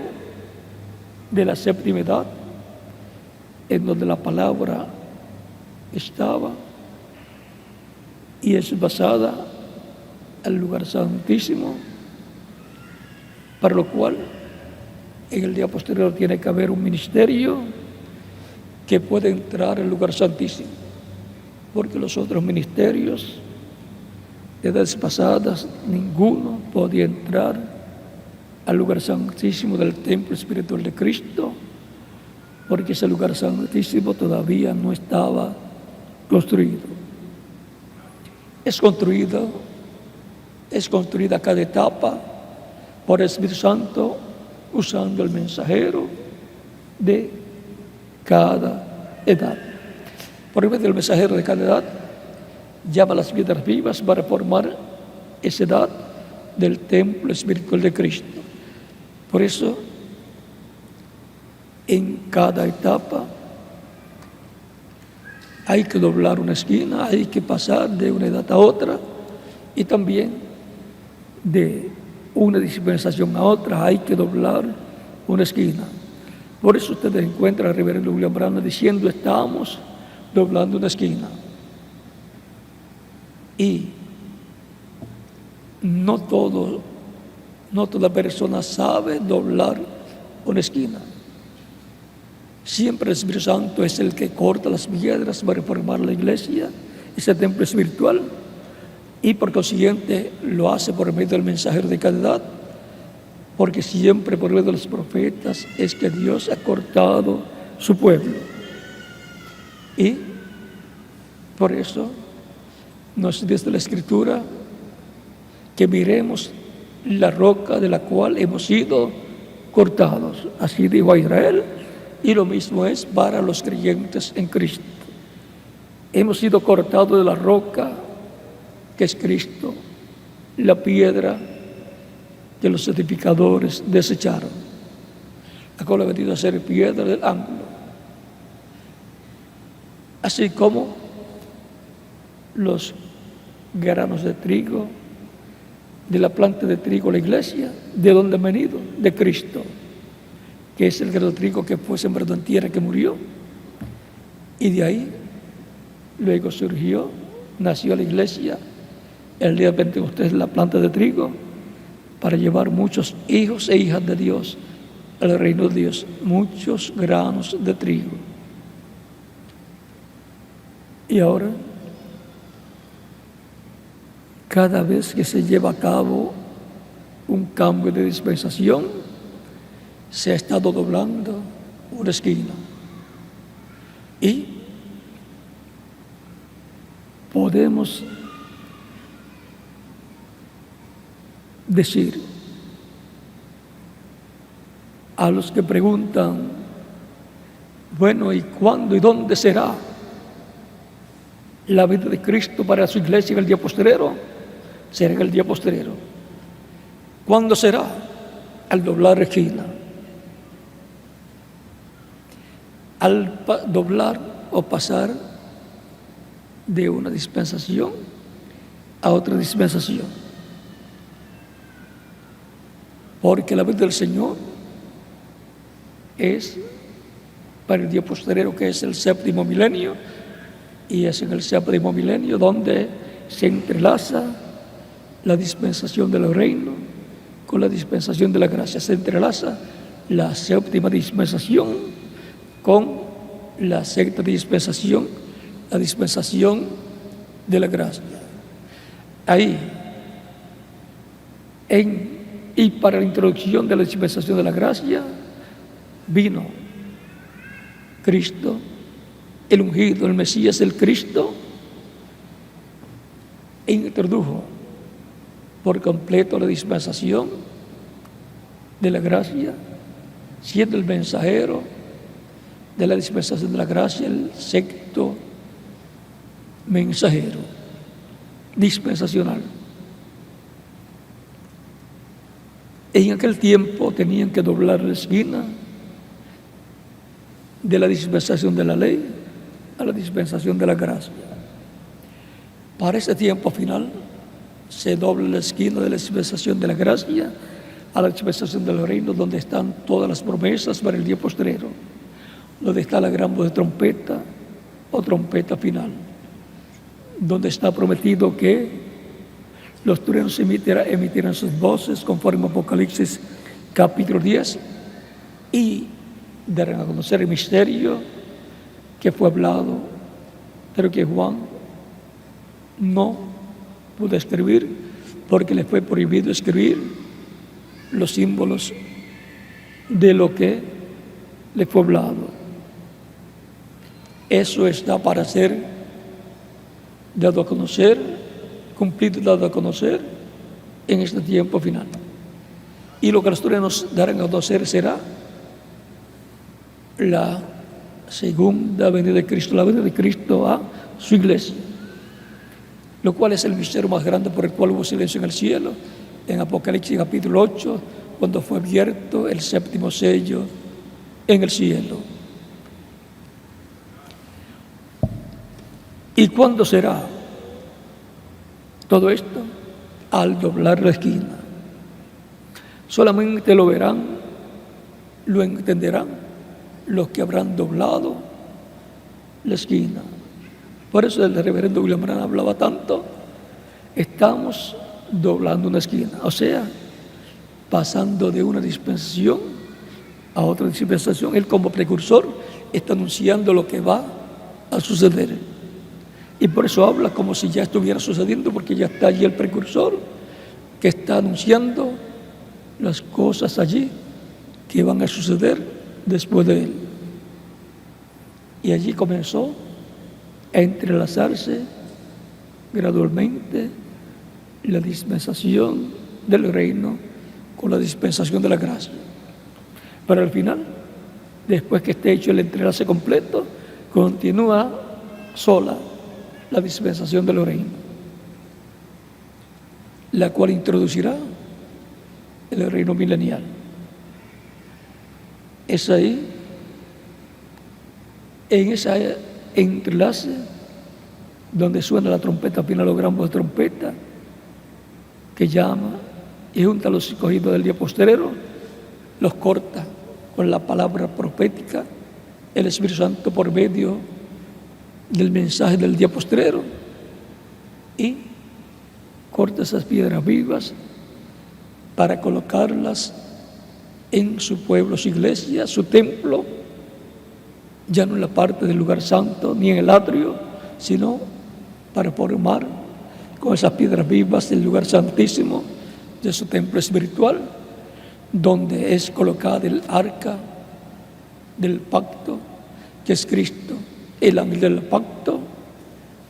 de la 7ª edad, en donde la palabra estaba, y es pasada al lugar santísimo, para lo cual en el día posterior tiene que haber un ministerio que puede entrar al lugar santísimo, porque los otros ministerios de edades pasadas, ninguno podía entrar al lugar santísimo del templo espiritual de Cristo, porque ese lugar santísimo todavía no estaba construido. Es construida cada etapa por el Espíritu Santo, usando el mensajero de cada edad. Por medio del mensajero de cada edad, llama a las piedras vivas para formar esa edad del templo espiritual de Cristo. Por eso, en cada etapa hay que doblar una esquina, hay que pasar de una edad a otra, y también de una dispensación a otra hay que doblar una esquina. Por eso ustedes encuentran al reverendo William Branham diciendo: estamos doblando una esquina. Y no toda persona sabe doblar una esquina. Siempre el Espíritu Santo es el que corta las piedras para reformar la iglesia, ese templo espiritual, y por consiguiente lo hace por medio del mensajero de cada edad, porque siempre por medio de los profetas es que Dios ha cortado su pueblo. Y por eso nos dice la Escritura que miremos la roca de la cual hemos sido cortados. Así dijo a Israel, y lo mismo es para los creyentes en Cristo. Hemos sido cortados de la roca que es Cristo, la piedra que los edificadores desecharon, la cual ha venido a ser piedra del ángulo. Así como los granos de trigo de la planta de trigo, la iglesia, ¿de dónde han venido? De Cristo. que es el grano de trigo que fue sembrado en tierra, que murió. Y de ahí luego nació la iglesia, el día de Pentecostés, la planta de trigo, para llevar muchos hijos e hijas de Dios al reino de Dios, muchos granos de trigo. Y ahora, cada vez que se lleva a cabo un cambio de dispensación, se ha estado doblando una esquina. Y podemos decir a los que preguntan, bueno, ¿y cuándo y dónde será la vida de Cristo para su iglesia en el día postrero? Será en el día postrero. ¿Cuándo será? Al doblar la esquina. Al doblar o pasar de una dispensación a otra dispensación. Porque la vida del Señor es para el día postrero, que es el séptimo milenio, y es en el séptimo milenio donde se entrelaza la dispensación del reino con la dispensación de la gracia. Se entrelaza la séptima dispensación con la sexta dispensación, la dispensación de la gracia. Ahí, y para la introducción de la dispensación de la gracia, vino Cristo, el ungido, el Mesías, el Cristo, e introdujo por completo la dispensación de la gracia, siendo el mensajero de la dispensación de la gracia, el sexto mensajero dispensacional. En aquel tiempo tenían que doblar la esquina de la dispensación de la ley a la dispensación de la gracia. Para ese tiempo final se dobla la esquina de la dispensación de la gracia a la dispensación del reino, donde están todas las promesas para el día postrero, donde está la gran voz de trompeta o trompeta final, donde está prometido que los truenos emitirán sus voces, conforme a Apocalipsis capítulo 10, y darán a conocer el misterio que fue hablado, pero que Juan no pudo escribir porque le fue prohibido escribir los símbolos de lo que le fue hablado. Eso está para ser dado a conocer, cumplido y dado a conocer en este tiempo final. Y lo que los truenos darán a conocer será la segunda venida de Cristo, la venida de Cristo a su iglesia, lo cual es el misterio más grande por el cual hubo silencio en el cielo, en Apocalipsis capítulo 8, cuando fue abierto el séptimo sello en el cielo. ¿Y cuándo será todo esto? Al doblar la esquina. Solamente lo verán, lo entenderán los que habrán doblado la esquina. Por eso el reverendo William Branham hablaba tanto, estamos doblando una esquina, o sea, pasando de una dispensación a otra dispensación. Él, como precursor, está anunciando lo que va a suceder. Y por eso habla como si ya estuviera sucediendo, porque ya está allí el precursor que está anunciando las cosas allí que van a suceder después de él. Y allí comenzó a entrelazarse gradualmente la dispensación del reino con la dispensación de la gracia. Pero al final, después que esté hecho el entrelace completo, continúa sola la dispensación del reino, la cual introducirá el reino milenial. Es ahí, en ese entrelace, donde suena la trompeta final, o gran voz de trompeta, que llama y junta a los escogidos del día postrero, los corta con la palabra profética, el Espíritu Santo por medio del mensaje del día postrero, y corta esas piedras vivas para colocarlas en su pueblo, su iglesia, su templo, ya no en la parte del lugar santo ni en el atrio, sino para formar con esas piedras vivas el lugar santísimo de su templo espiritual, donde es colocada el arca del pacto, que es Cristo, el ángel del pacto,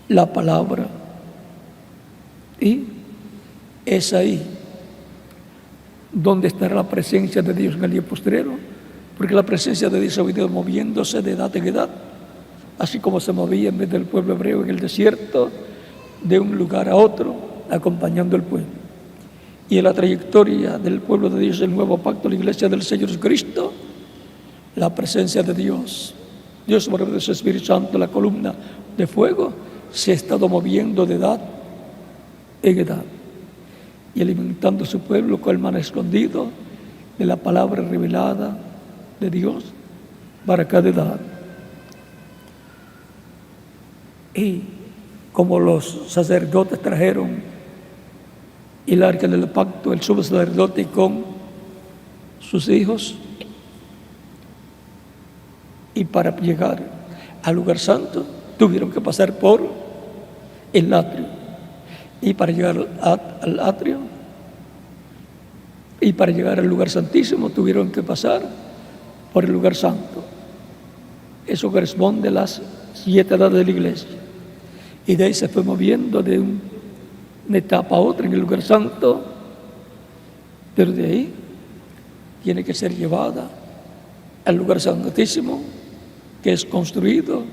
la palabra. Y es ahí donde estará la presencia de Dios en el día postrero, porque la presencia de Dios ha venido moviéndose de edad en edad, así como se movía en vez del pueblo hebreo en el desierto, de un lugar a otro, acompañando al pueblo. Y en la trayectoria del pueblo de Dios, el nuevo pacto, la iglesia del Señor Jesucristo, la presencia de Dios por medio de su Espíritu Santo, la columna de fuego, se ha estado moviendo de edad en edad y alimentando a su pueblo con el maná escondido de la palabra revelada de Dios para cada edad. Y como los sacerdotes trajeron el arca del pacto, el sumo sacerdote con sus hijos, y para llegar al lugar santo tuvieron que pasar por el atrio, y para llegar al atrio y para llegar al lugar santísimo tuvieron que pasar por el lugar santo. Eso corresponde a las 7 edades de la iglesia, y de ahí se fue moviendo de una etapa a otra en el lugar santo, pero de ahí tiene que ser llevada al lugar santísimo, que es construido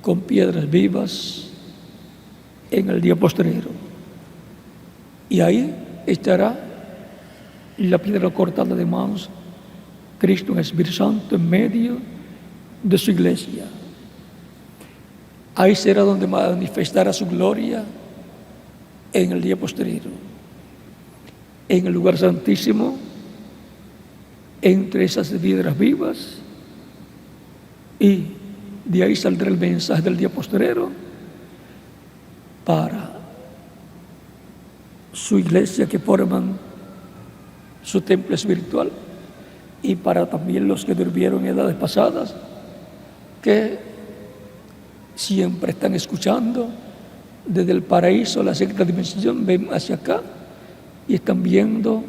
con piedras vivas en el día postrero. Y ahí estará la piedra cortada de manos, Cristo en el Espíritu Santo en medio de su iglesia. Ahí será donde manifestará su gloria en el día postrero. En el lugar santísimo, entre esas piedras vivas, y de ahí saldrá el mensaje del día postrero para su iglesia, que forman su templo espiritual, y para también los que durmieron en edades pasadas, que siempre están escuchando desde el paraíso, la sexta dimensión, ven hacia acá y están viendo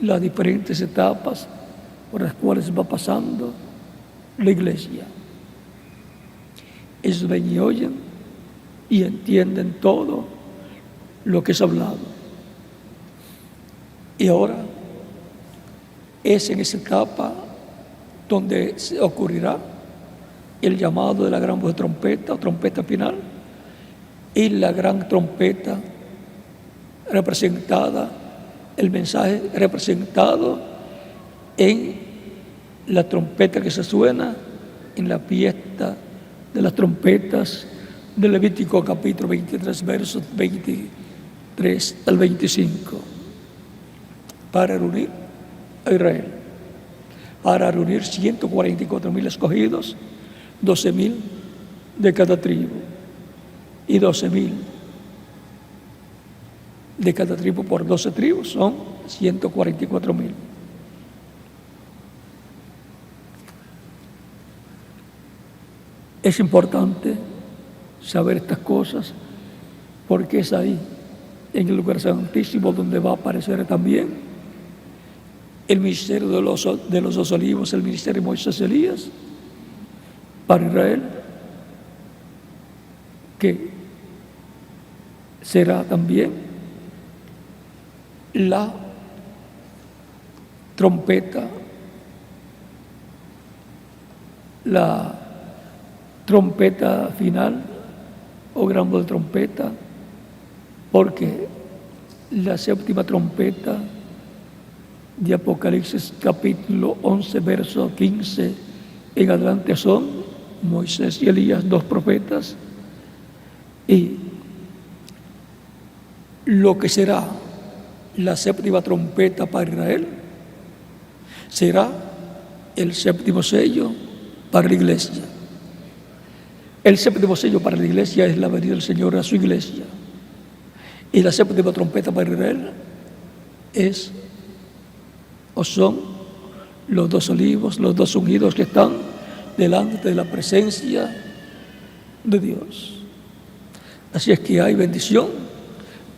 las diferentes etapas por las cuales va pasando la iglesia. Ellos ven y oyen y entienden todo lo que es hablado. Y ahora es en esa etapa donde se ocurrirá el llamado de la gran voz de trompeta o trompeta final, y la gran trompeta representada, el mensaje representado en la trompeta que se suena en la fiesta de las trompetas del Levítico capítulo 23, versos 23 al 25, para reunir a Israel, para reunir 144,000 escogidos, 12,000 de cada tribu, y 12,000 de cada tribu por 12 tribus, son 144,000. Es importante saber estas cosas, porque es ahí, en el lugar santísimo, donde va a aparecer también el ministerio de los 2 olivos, el ministerio de Moisés y Elías para Israel, que será también la trompeta, final o gran voz de trompeta, porque la séptima trompeta de Apocalipsis capítulo 11, verso 15 en adelante son Moisés y Elías, 2 profetas, y lo que será la séptima trompeta para Israel será el séptimo sello para la iglesia. El séptimo sello para la iglesia es la venida del Señor a su iglesia. Y la séptima trompeta para Israel es o son los dos olivos, los dos ungidos que están delante de la presencia de Dios. Así es que hay bendición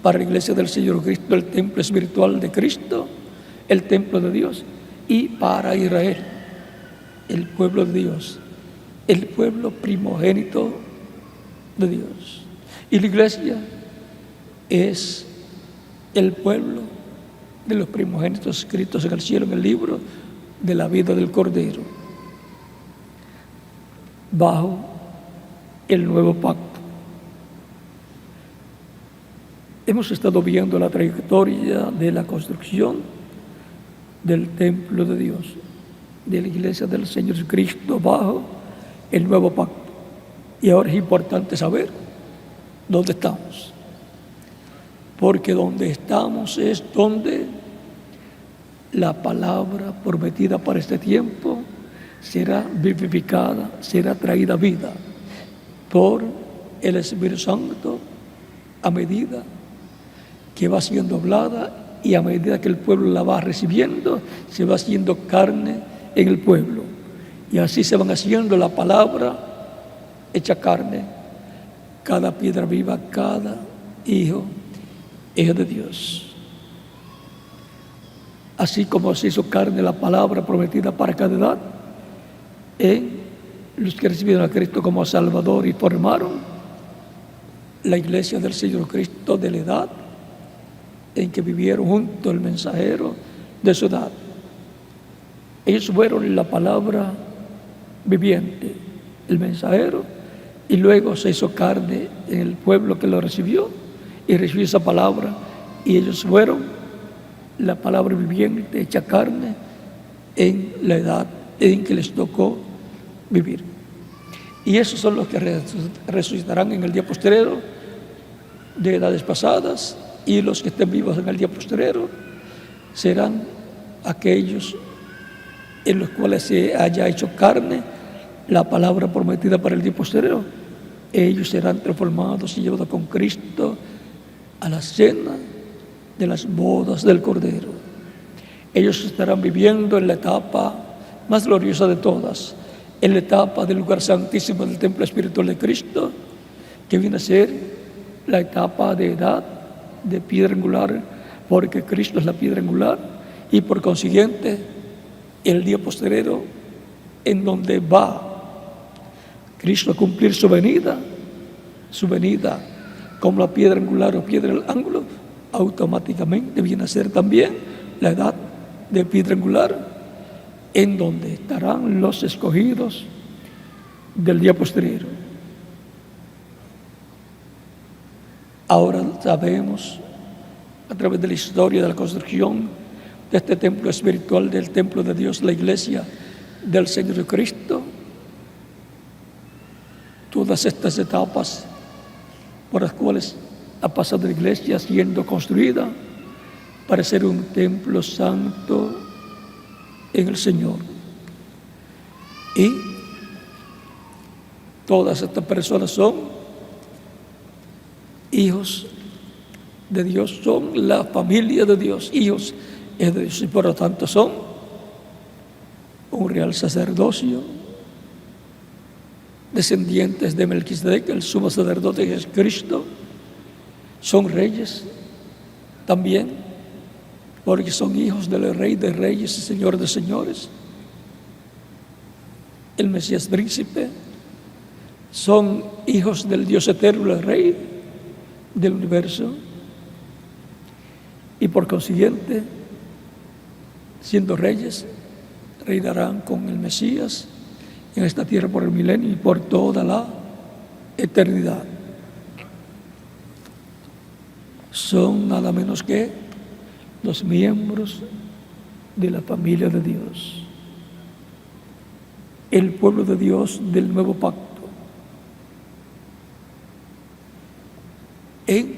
para la iglesia del Señor Cristo, el templo espiritual de Cristo, el templo de Dios, y para Israel, el pueblo de Dios, el pueblo primogénito de Dios. Y la iglesia es el pueblo de los primogénitos escritos en el cielo, en el libro de la vida del Cordero, bajo el nuevo pacto. Hemos estado viendo la trayectoria de la construcción del templo de Dios, de la iglesia del Señor Cristo bajo el nuevo pacto. Y ahora es importante saber dónde estamos, porque donde estamos es donde la palabra prometida para este tiempo será vivificada, será traída a vida por el Espíritu Santo a medida que va siendo hablada y a medida que el pueblo la va recibiendo, se va haciendo carne en el pueblo. Y así se van haciendo la palabra hecha carne, cada piedra viva, cada hijo de Dios. Así como se hizo carne la palabra prometida para cada edad, en los que recibieron a Cristo como Salvador y formaron la iglesia del Señor Cristo de la edad en que vivieron junto al mensajero de su edad. Ellos fueron la palabra viviente, el mensajero, y luego se hizo carne en el pueblo que lo recibió y recibió esa palabra, y ellos fueron la palabra viviente hecha carne en la edad en que les tocó vivir. Y esos son los que resucitarán en el día postrero de edades pasadas, y los que estén vivos en el día postrero serán aquellos en los cuales se haya hecho carne la palabra prometida para el día postrero. Ellos serán transformados y llevados con Cristo a la cena de las bodas del Cordero. Ellos estarán viviendo en la etapa más gloriosa de todas, en la etapa del lugar santísimo del templo espiritual de Cristo, que viene a ser la etapa de edad de piedra angular, porque Cristo es la piedra angular, y por consiguiente el día postrero en donde va Cristo a cumplir su venida como la piedra angular o piedra del ángulo, automáticamente viene a ser también la edad de piedra angular, en donde estarán los escogidos del día postrero. Ahora sabemos, a través de la historia de la construcción de este templo espiritual, del templo de Dios, la iglesia del Señor Cristo, todas estas etapas por las cuales ha pasado la iglesia siendo construida para ser un templo santo en el Señor. Y todas estas personas son hijos de Dios, son la familia de Dios, hijos de Dios, y por lo tanto son un real sacerdocio, descendientes de Melquisedec, el sumo sacerdote de Jesucristo. Son reyes también, porque son hijos del Rey de Reyes y Señor de Señores, el Mesías príncipe. Son hijos del Dios eterno, el Rey del universo, y por consiguiente, siendo reyes, reinarán con el Mesías en esta tierra por el milenio y por toda la eternidad. Son nada menos que los miembros de la familia de Dios, el pueblo de Dios del nuevo pacto. En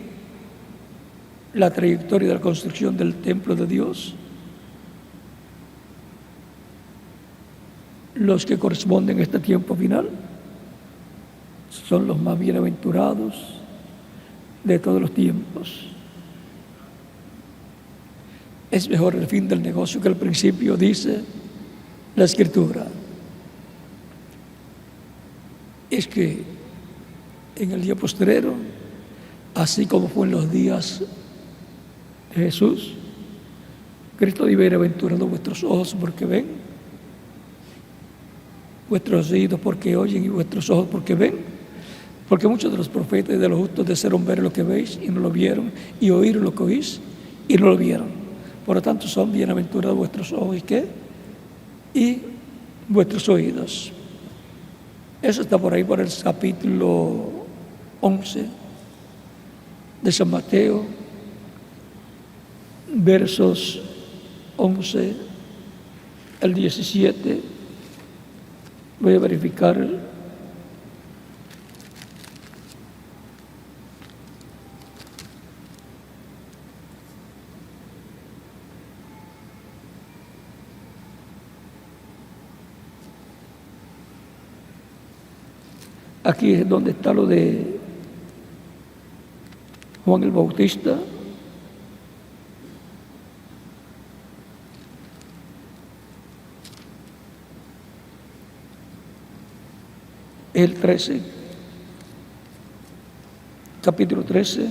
la trayectoria de la construcción del templo de Dios, los que corresponden a este tiempo final son los más bienaventurados de todos los tiempos. Es mejor el fin del negocio que el principio, dice la Escritura. Es que en el día postrero, así como fue en los días de Jesús, Cristo dice: bienaventurado vuestros ojos porque ven, vuestros oídos porque oyen y vuestros ojos porque ven. Porque muchos de los profetas y de los justos desearon ver lo que veis y no lo vieron, y oír lo que oís y no lo vieron. Por lo tanto, son bienaventurados vuestros ojos y vuestros oídos. Eso está por ahí, por el capítulo 11 de San Mateo, versos 11 al 17. Voy a verificar. Aquí es donde está lo de Juan el Bautista. El 13, capítulo 13.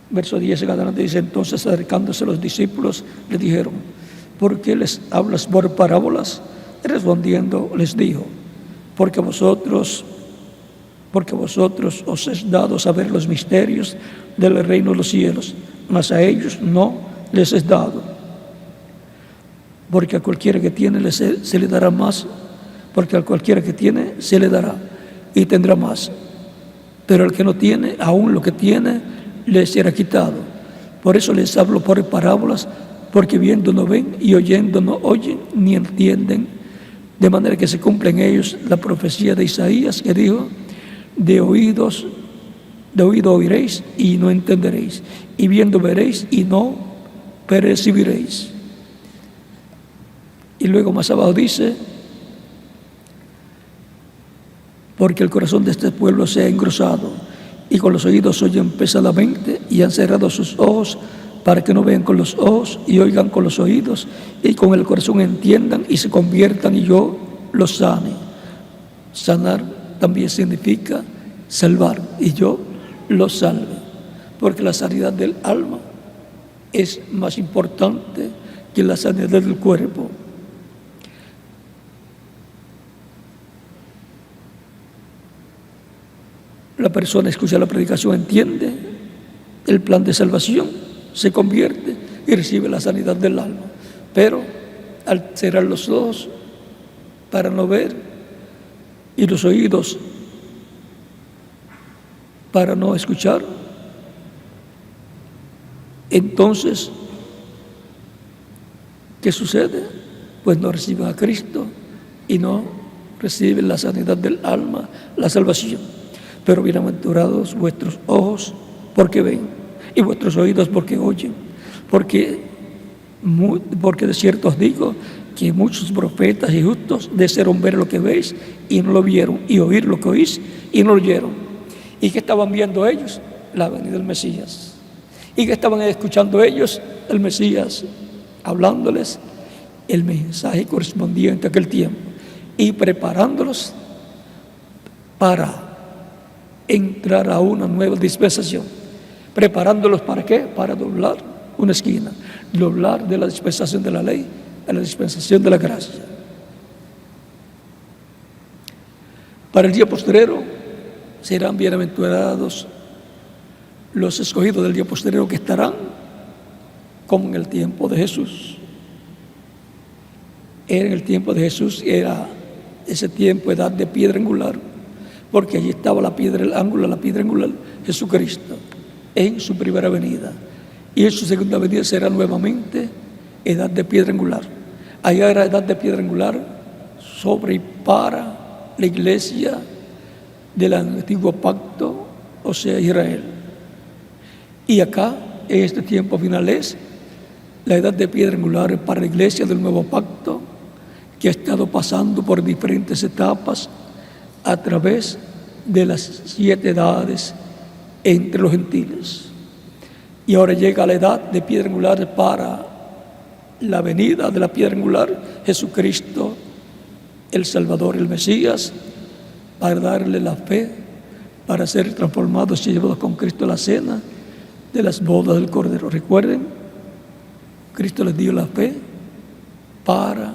Verso 10 en adelante dice: entonces, acercándose los discípulos, le dijeron: ¿por qué les hablas por parábolas? Respondiendo les dijo: porque vosotros os es dado saber los misterios del reino de los cielos, mas a ellos no les es dado. Porque a cualquiera que tiene se le dará más, porque a cualquiera que tiene se le dará y tendrá más. Pero al que no tiene, aún lo que tiene le será quitado. Por eso les hablo por parábolas, porque viendo no ven y oyendo no oyen ni entienden, de manera que se cumple en ellos la profecía de Isaías, que dijo: de oído oiréis y no entenderéis, y viendo veréis y no percibiréis. Y luego más abajo dice: porque el corazón de este pueblo se ha engrosado, y con los oídos oyen pesadamente, y han cerrado sus ojos, para que no vean con los ojos y oigan con los oídos, y con el corazón entiendan y se conviertan, y yo los sane. Sanar también significa salvar, y yo los salve, porque la sanidad del alma es más importante que la sanidad del cuerpo. La persona escucha la predicación, entiende el plan de salvación, se convierte y recibe la sanidad del alma. Pero al cerrar los ojos para no ver y los oídos para no escuchar, entonces, ¿qué sucede? Pues no reciben a Cristo y no reciben la sanidad del alma, la salvación. Pero bienaventurados vuestros ojos porque ven, y vuestros oídos porque oyen, porque de cierto os digo que muchos profetas y justos desearon ver lo que veis y no lo vieron, y oír lo que oís y no lo oyeron. ¿Y qué estaban viendo ellos? La venida del Mesías. ¿Y qué estaban escuchando ellos? El Mesías hablándoles el mensaje correspondiente a aquel tiempo y preparándolos para entrar a una nueva dispensación. ¿Preparándolos para qué? Para doblar una esquina, doblar de la dispensación de la ley a la dispensación de la gracia. Para el día postrero serán bienaventurados los escogidos del día postrero, que estarán como en el tiempo de Jesús. En el tiempo de Jesús era ese tiempo, edad de piedra angular, porque allí estaba la piedra angular, Jesucristo, en su primera venida. Y en su segunda venida será nuevamente edad de piedra angular. Allá era edad de piedra angular sobre y para la iglesia del antiguo pacto, o sea, Israel. Y acá, en este tiempo final, es la edad de piedra angular para la iglesia del nuevo pacto, que ha estado pasando por diferentes etapas a través de las 7 edades entre los gentiles. Y ahora llega la edad de piedra angular para la venida de la piedra angular, Jesucristo, el Salvador, el Mesías, para darle la fe, para ser transformados y llevados con Cristo a la cena de las bodas del Cordero. Recuerden, Cristo les dio la fe para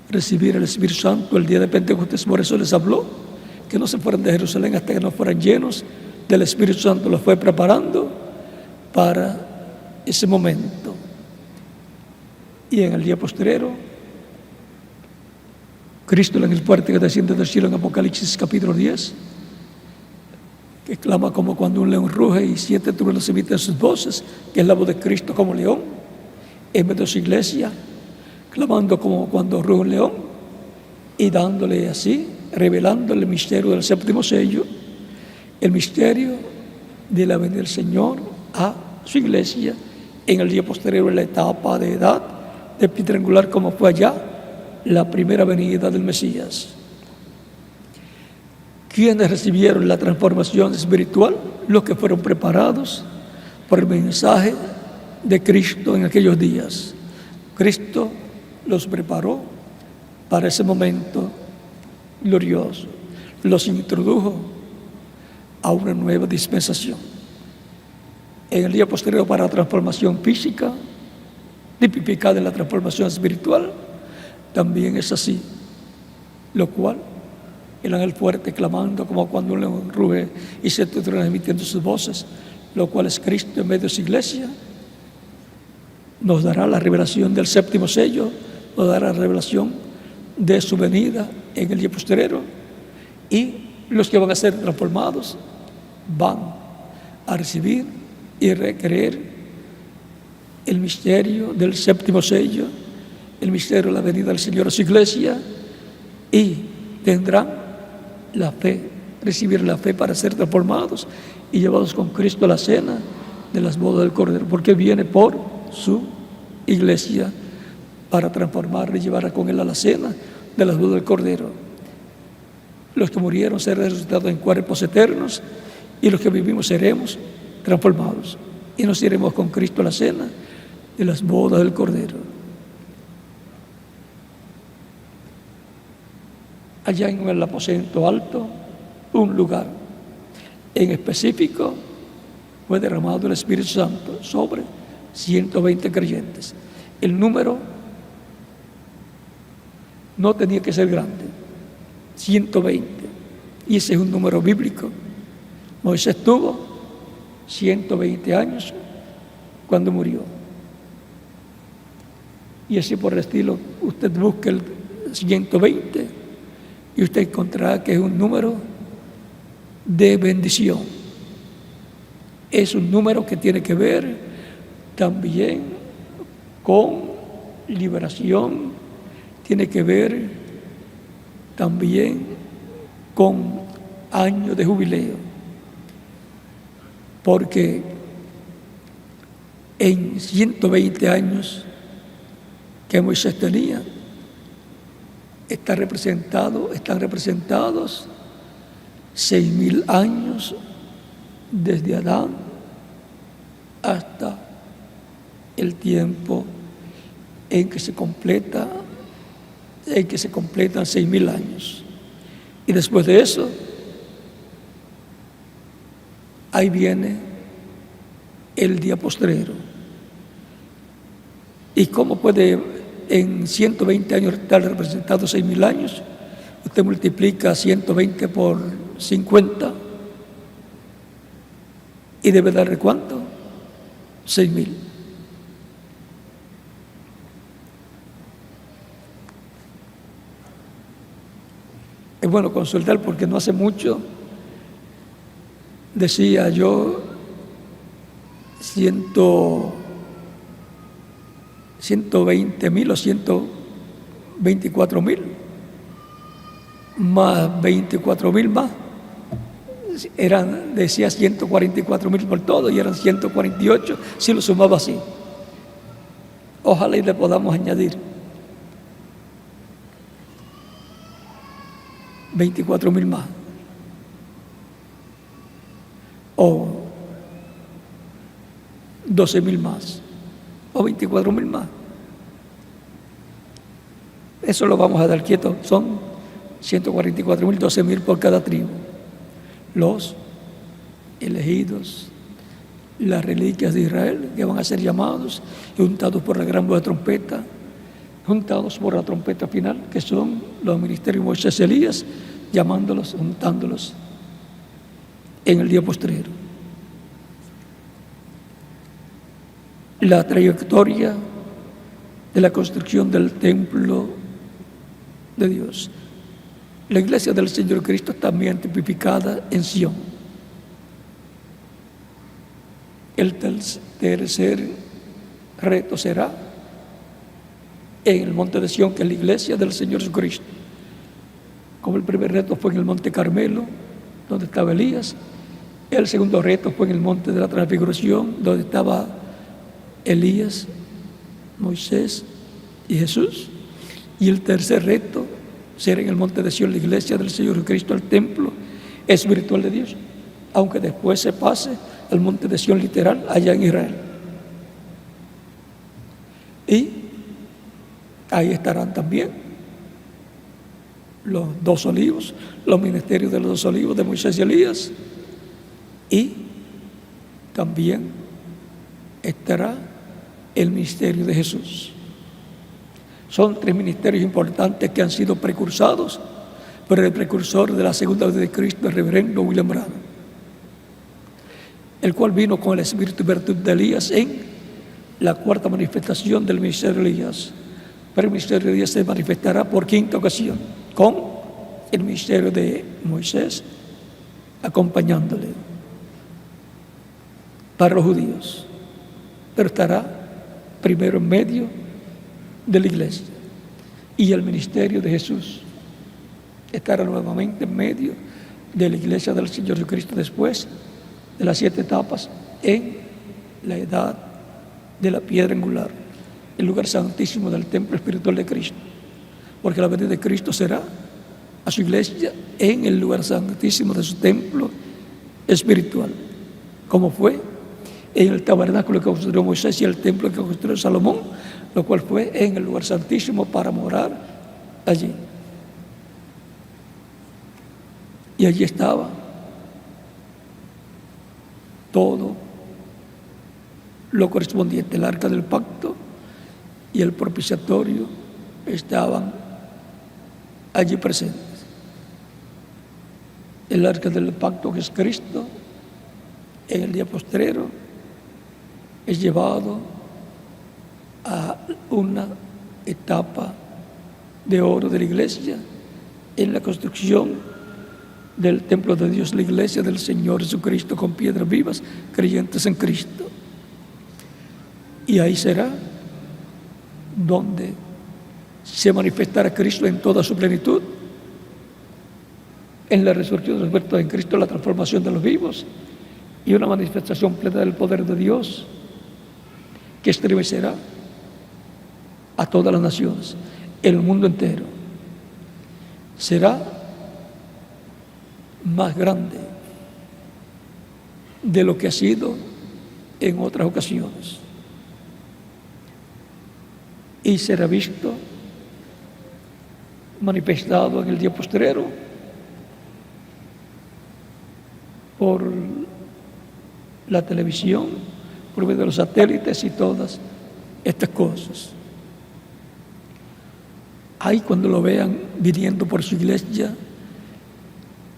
recibir el Espíritu Santo el día de Pentecostés. Por eso les habló que no se fueran de Jerusalén hasta que no fueran llenos del Espíritu Santo. Los fue preparando para ese momento. Y en el día postrero, Cristo, el ángel fuerte que desciende del cielo en Apocalipsis capítulo 10, que clama como cuando un león ruge y 7 truenos emiten sus voces, que es la voz de Cristo como león, en medio de su iglesia, clamando como cuando ruge un león y dándole así, revelándole el misterio del 7º sello, el misterio de la venida del Señor a su iglesia en el día posterior, en la etapa de edad de piedra angular, como fue allá la primera venida del Mesías. ¿Quiénes recibieron la transformación espiritual? Los que fueron preparados por el mensaje de Cristo en aquellos días. Cristo los preparó para ese momento glorioso, los introdujo a una nueva dispensación. En el día posterior, para la transformación física, tipificada en la transformación espiritual, también es así, lo cual el ángel fuerte clamando como cuando un león ruge y 7 truenos emitiendo sus voces, lo cual es Cristo en medio de su iglesia, nos dará la revelación del 7º sello, nos dará la revelación de su venida en el día posterior, y los que van a ser transformados van a recibir y recreer el misterio del 7º sello, el misterio de la venida del Señor a su iglesia, y tendrán la fe, recibir la fe para ser transformados y llevados con Cristo a la cena de las bodas del Cordero, porque viene por su iglesia para transformarla y llevarla con él a la cena de las bodas del Cordero. Los que murieron serán resucitados en cuerpos eternos, y los que vivimos seremos transformados y nos iremos con Cristo a la cena de las bodas del Cordero. Allá en el aposento alto, un lugar en específico, fue derramado el Espíritu Santo sobre 120 creyentes. El número no tenía que ser grande, 120, y ese es un número bíblico. Moisés tuvo 120 años cuando murió, y así por el estilo. Usted busque el 120 y usted encontrará que es un número de bendición. Es un número que tiene que ver también con liberación, tiene que ver también con año de jubileo, porque en 120 años que Moisés tenía, están representados 6,000 años desde Adán hasta el tiempo en que se completan 6,000 años. Y después de eso, ahí viene el día postrero. ¿Y cómo puede en 120 años estar representados 6,000 años? Usted multiplica 120 por 50 y debe darle ¿cuánto? 6,000. Es bueno consultar, porque no hace mucho decía yo 120,000 o 124,000 más 24,000 más, decía 144,000 por todo, y eran 148 si lo sumaba así. Ojalá y le podamos añadir 24,000 más, o 12,000 más, o 24,000 más. Eso lo vamos a dar quieto. Son 144,000, 12,000 por cada tribu. Los elegidos, las reliquias de Israel, que van a ser llamados y juntados por la gran voz de trompeta, juntados por la trompeta final, que son los ministerios de Moisés y Elías, llamándolos, juntándolos en el día postrero. La trayectoria de la construcción del templo de Dios. La iglesia del Señor Cristo está también tipificada en Sion. El tercer reto será en el monte de Sion, que es la iglesia del Señor Jesucristo. Como el primer reto fue en el monte Carmelo, donde estaba Elías. El segundo reto fue en el monte de la Transfiguración, donde estaba Elías, Moisés y Jesús. Y el tercer reto será en el monte de Sion, la iglesia del Señor Jesucristo, el templo espiritual de Dios, aunque después se pase al monte de Sion literal allá en Israel. Y ahí estarán también los 2 olivos, los ministerios de los 2 olivos de Moisés y Elías, y también estará el ministerio de Jesús. Son 3 ministerios importantes que han sido precursados por el precursor de la segunda venida de Cristo, el reverendo William Branham, el cual vino con el espíritu y virtud de Elías en la 4ª manifestación del ministerio de Elías. Pero el ministerio de Elías se manifestará por 5ª ocasión, con el ministerio de Moisés acompañándole para los judíos, pero estará primero en medio de la iglesia. Y el ministerio de Jesús estará nuevamente en medio de la iglesia del Señor Jesucristo, después de las 7 etapas en la edad de la piedra angular, el lugar santísimo del templo espiritual de Cristo, porque la venida de Cristo será a su iglesia en el lugar santísimo de su templo espiritual, como fue en el tabernáculo que construyó Moisés y el templo que construyó Salomón, lo cual fue en el lugar santísimo para morar allí. Y allí estaba todo lo correspondiente. El arca del pacto y el propiciatorio estaban allí presentes. El arca del pacto, que es Cristo, en el día postrero es llevado a una etapa de oro de la iglesia en la construcción del templo de Dios, la iglesia del Señor Jesucristo, con piedras vivas, creyentes en Cristo. Y ahí será donde se manifestará Cristo en toda su plenitud, en la resurrección de los muertos en Cristo, la transformación de los vivos y una manifestación plena del poder de Dios que estremecerá a todas las naciones, el mundo entero. Será más grande de lo que ha sido en otras ocasiones, y será visto, manifestado en el día postrero por la televisión, por medio de los satélites y todas estas cosas. Ahí, cuando lo vean viniendo por su iglesia,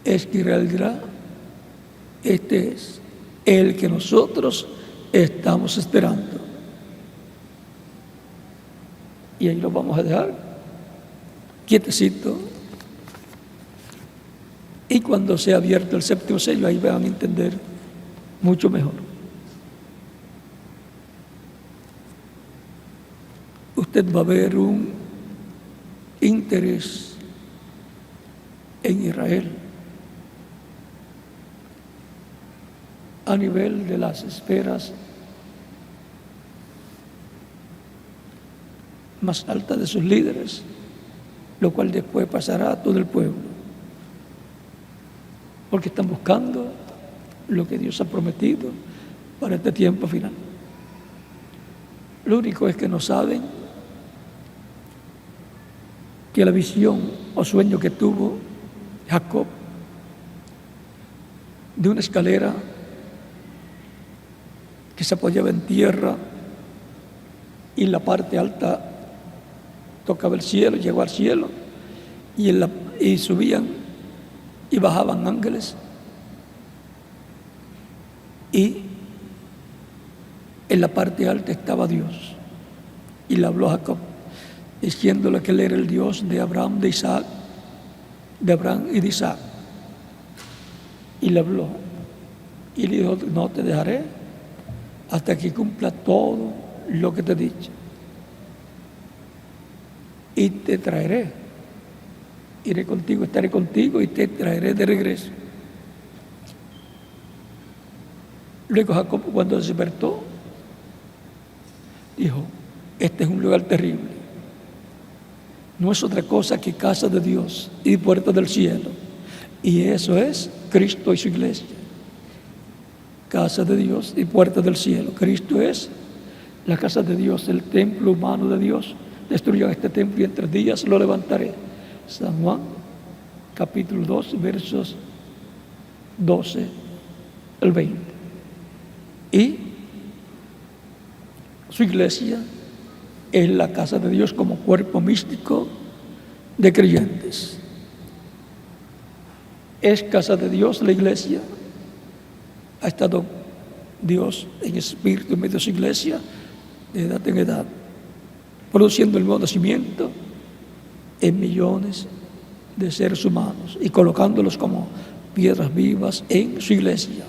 es que Israel dirá: este es el que nosotros estamos esperando. Y ahí lo vamos a dejar quietecito, y cuando sea abierto el 7º sello, ahí van a entender mucho mejor. Usted va a ver un interés en Israel a nivel de las esferas más alta de sus líderes, lo cual después pasará a todo el pueblo, porque están buscando lo que Dios ha prometido para este tiempo final. Lo único es que no saben que la visión o sueño que tuvo Jacob de una escalera que se apoyaba en tierra y la parte alta tocaba el cielo, llegó al cielo, y subían y bajaban ángeles, y en la parte alta estaba Dios, y le habló a Jacob, diciéndole que él era el Dios de Abraham, de Isaac, de Abraham y de Isaac. Y le habló, y le dijo: no te dejaré hasta que cumpla todo lo que te he dicho, y te traeré, iré contigo, estaré contigo y te traeré de regreso. Luego Jacob, cuando despertó, dijo: este es un lugar terrible, no es otra cosa que casa de Dios y puerta del cielo, y eso es Cristo y su iglesia. Casa de Dios y puerta del cielo. Cristo es la casa de Dios, el templo humano de Dios. Destruyan este templo y en 3 días lo levantaré. San Juan, capítulo 2, versos 12 al 20. Y su iglesia es la casa de Dios como cuerpo místico de creyentes. Es casa de Dios la iglesia. Ha estado Dios en espíritu en medio de su iglesia de edad en edad, produciendo el nuevo nacimiento en millones de seres humanos y colocándolos como piedras vivas en su iglesia.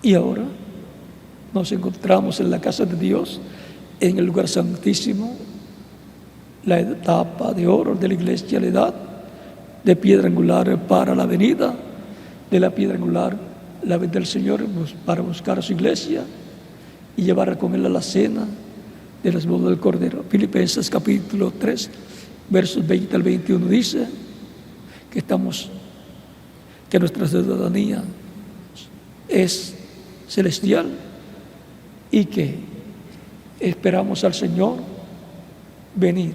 Y ahora nos encontramos en la casa de Dios, en el lugar santísimo, la etapa de oro de la iglesia, la edad de piedra angular para la venida de la piedra angular, la venida del Señor para buscar a su iglesia y llevarla con él a la cena de las bodas del Cordero. Filipenses capítulo 3, versos 20 al 21 dice que nuestra ciudadanía es celestial y que esperamos al Señor venir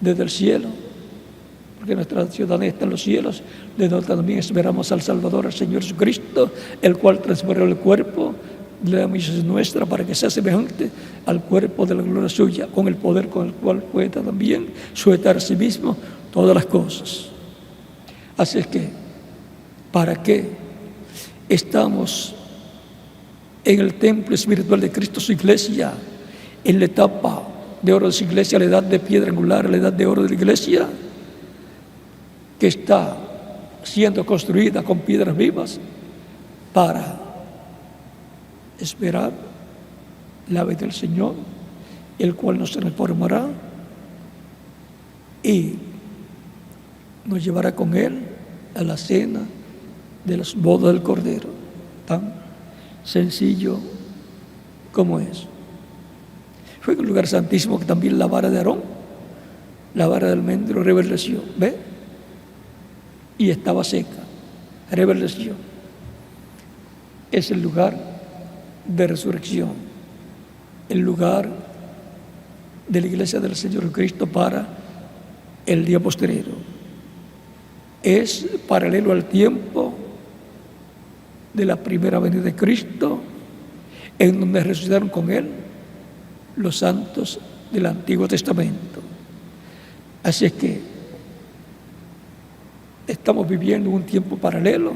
desde el cielo, porque nuestra ciudadanía está en los cielos, de donde también esperamos al Salvador, al Señor Jesucristo, el cual transformó el cuerpo de la misión nuestra para que sea semejante al cuerpo de la gloria suya, con el poder con el cual puede también sujetar a sí mismo todas las cosas. Así es que, ¿para qué estamos en el templo espiritual de Cristo, su iglesia, en la etapa de oro de su iglesia, la edad de piedra angular, la edad de oro de la iglesia, que está siendo construida con piedras vivas para esperar la vez del Señor, el cual nos transformará y nos llevará con Él a la cena de las bodas del Cordero? Tan sencillo como es. Fue en un lugar santísimo que también la vara de Aarón, la vara del almendro, reverdeció, ¿ve? Y estaba seca, reverdeció. Es el lugar de resurrección, el lugar de la iglesia del Señor Cristo para el día posterior. Es paralelo al tiempo de la primera venida de Cristo, en donde resucitaron con Él los santos del Antiguo Testamento. Así es que estamos viviendo un tiempo paralelo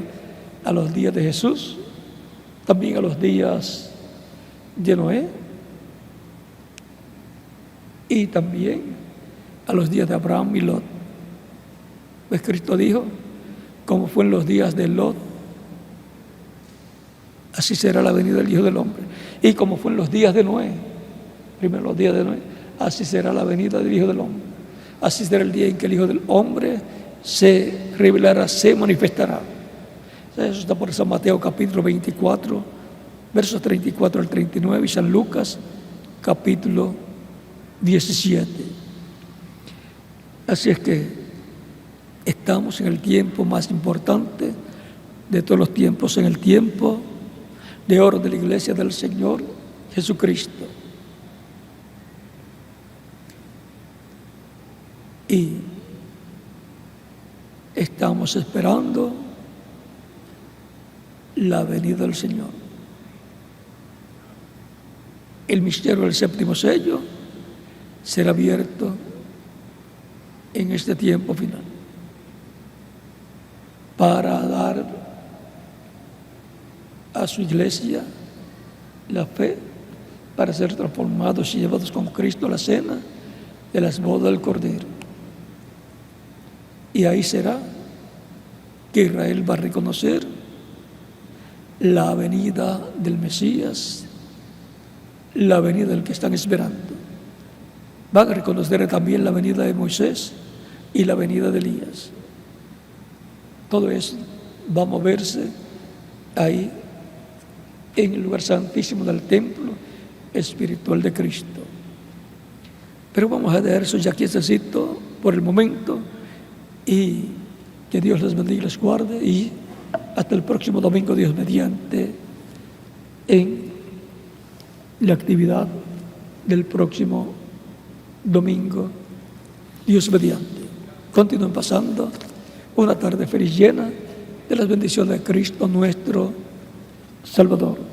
a los días de Jesús, también a los días de Noé y también a los días de Abraham y Lot. Pues Cristo dijo: como fue en los días de Lot, así será la venida del Hijo del Hombre. Y como fue en los días de Noé, primero los días de Noé, así será la venida del Hijo del Hombre. Así será el día en que el Hijo del Hombre se revelará, se manifestará. Eso está por San Mateo capítulo 24, versos 34 al 39, y San Lucas capítulo 17. Así es que estamos en el tiempo más importante de todos los tiempos, en el tiempo de oro de la Iglesia del Señor Jesucristo. Y estamos esperando la venida del Señor. El misterio del séptimo sello será abierto en este tiempo final para dar a su iglesia la fe para ser transformados y llevados con Cristo a la cena de las bodas del Cordero. Y ahí será que Israel va a reconocer la venida del Mesías, la venida del que están esperando. Van a reconocer también la venida de Moisés y la venida de Elías. Todo eso va a moverse ahí en el lugar santísimo del templo espiritual de Cristo. Pero vamos a dejar eso ya quietecito por el momento, y que Dios les bendiga y les guarde, y hasta el próximo domingo, Dios mediante, en la actividad del próximo domingo, Dios mediante. Continúen pasando una tarde feliz, llena de las bendiciones de Cristo nuestro Salvador.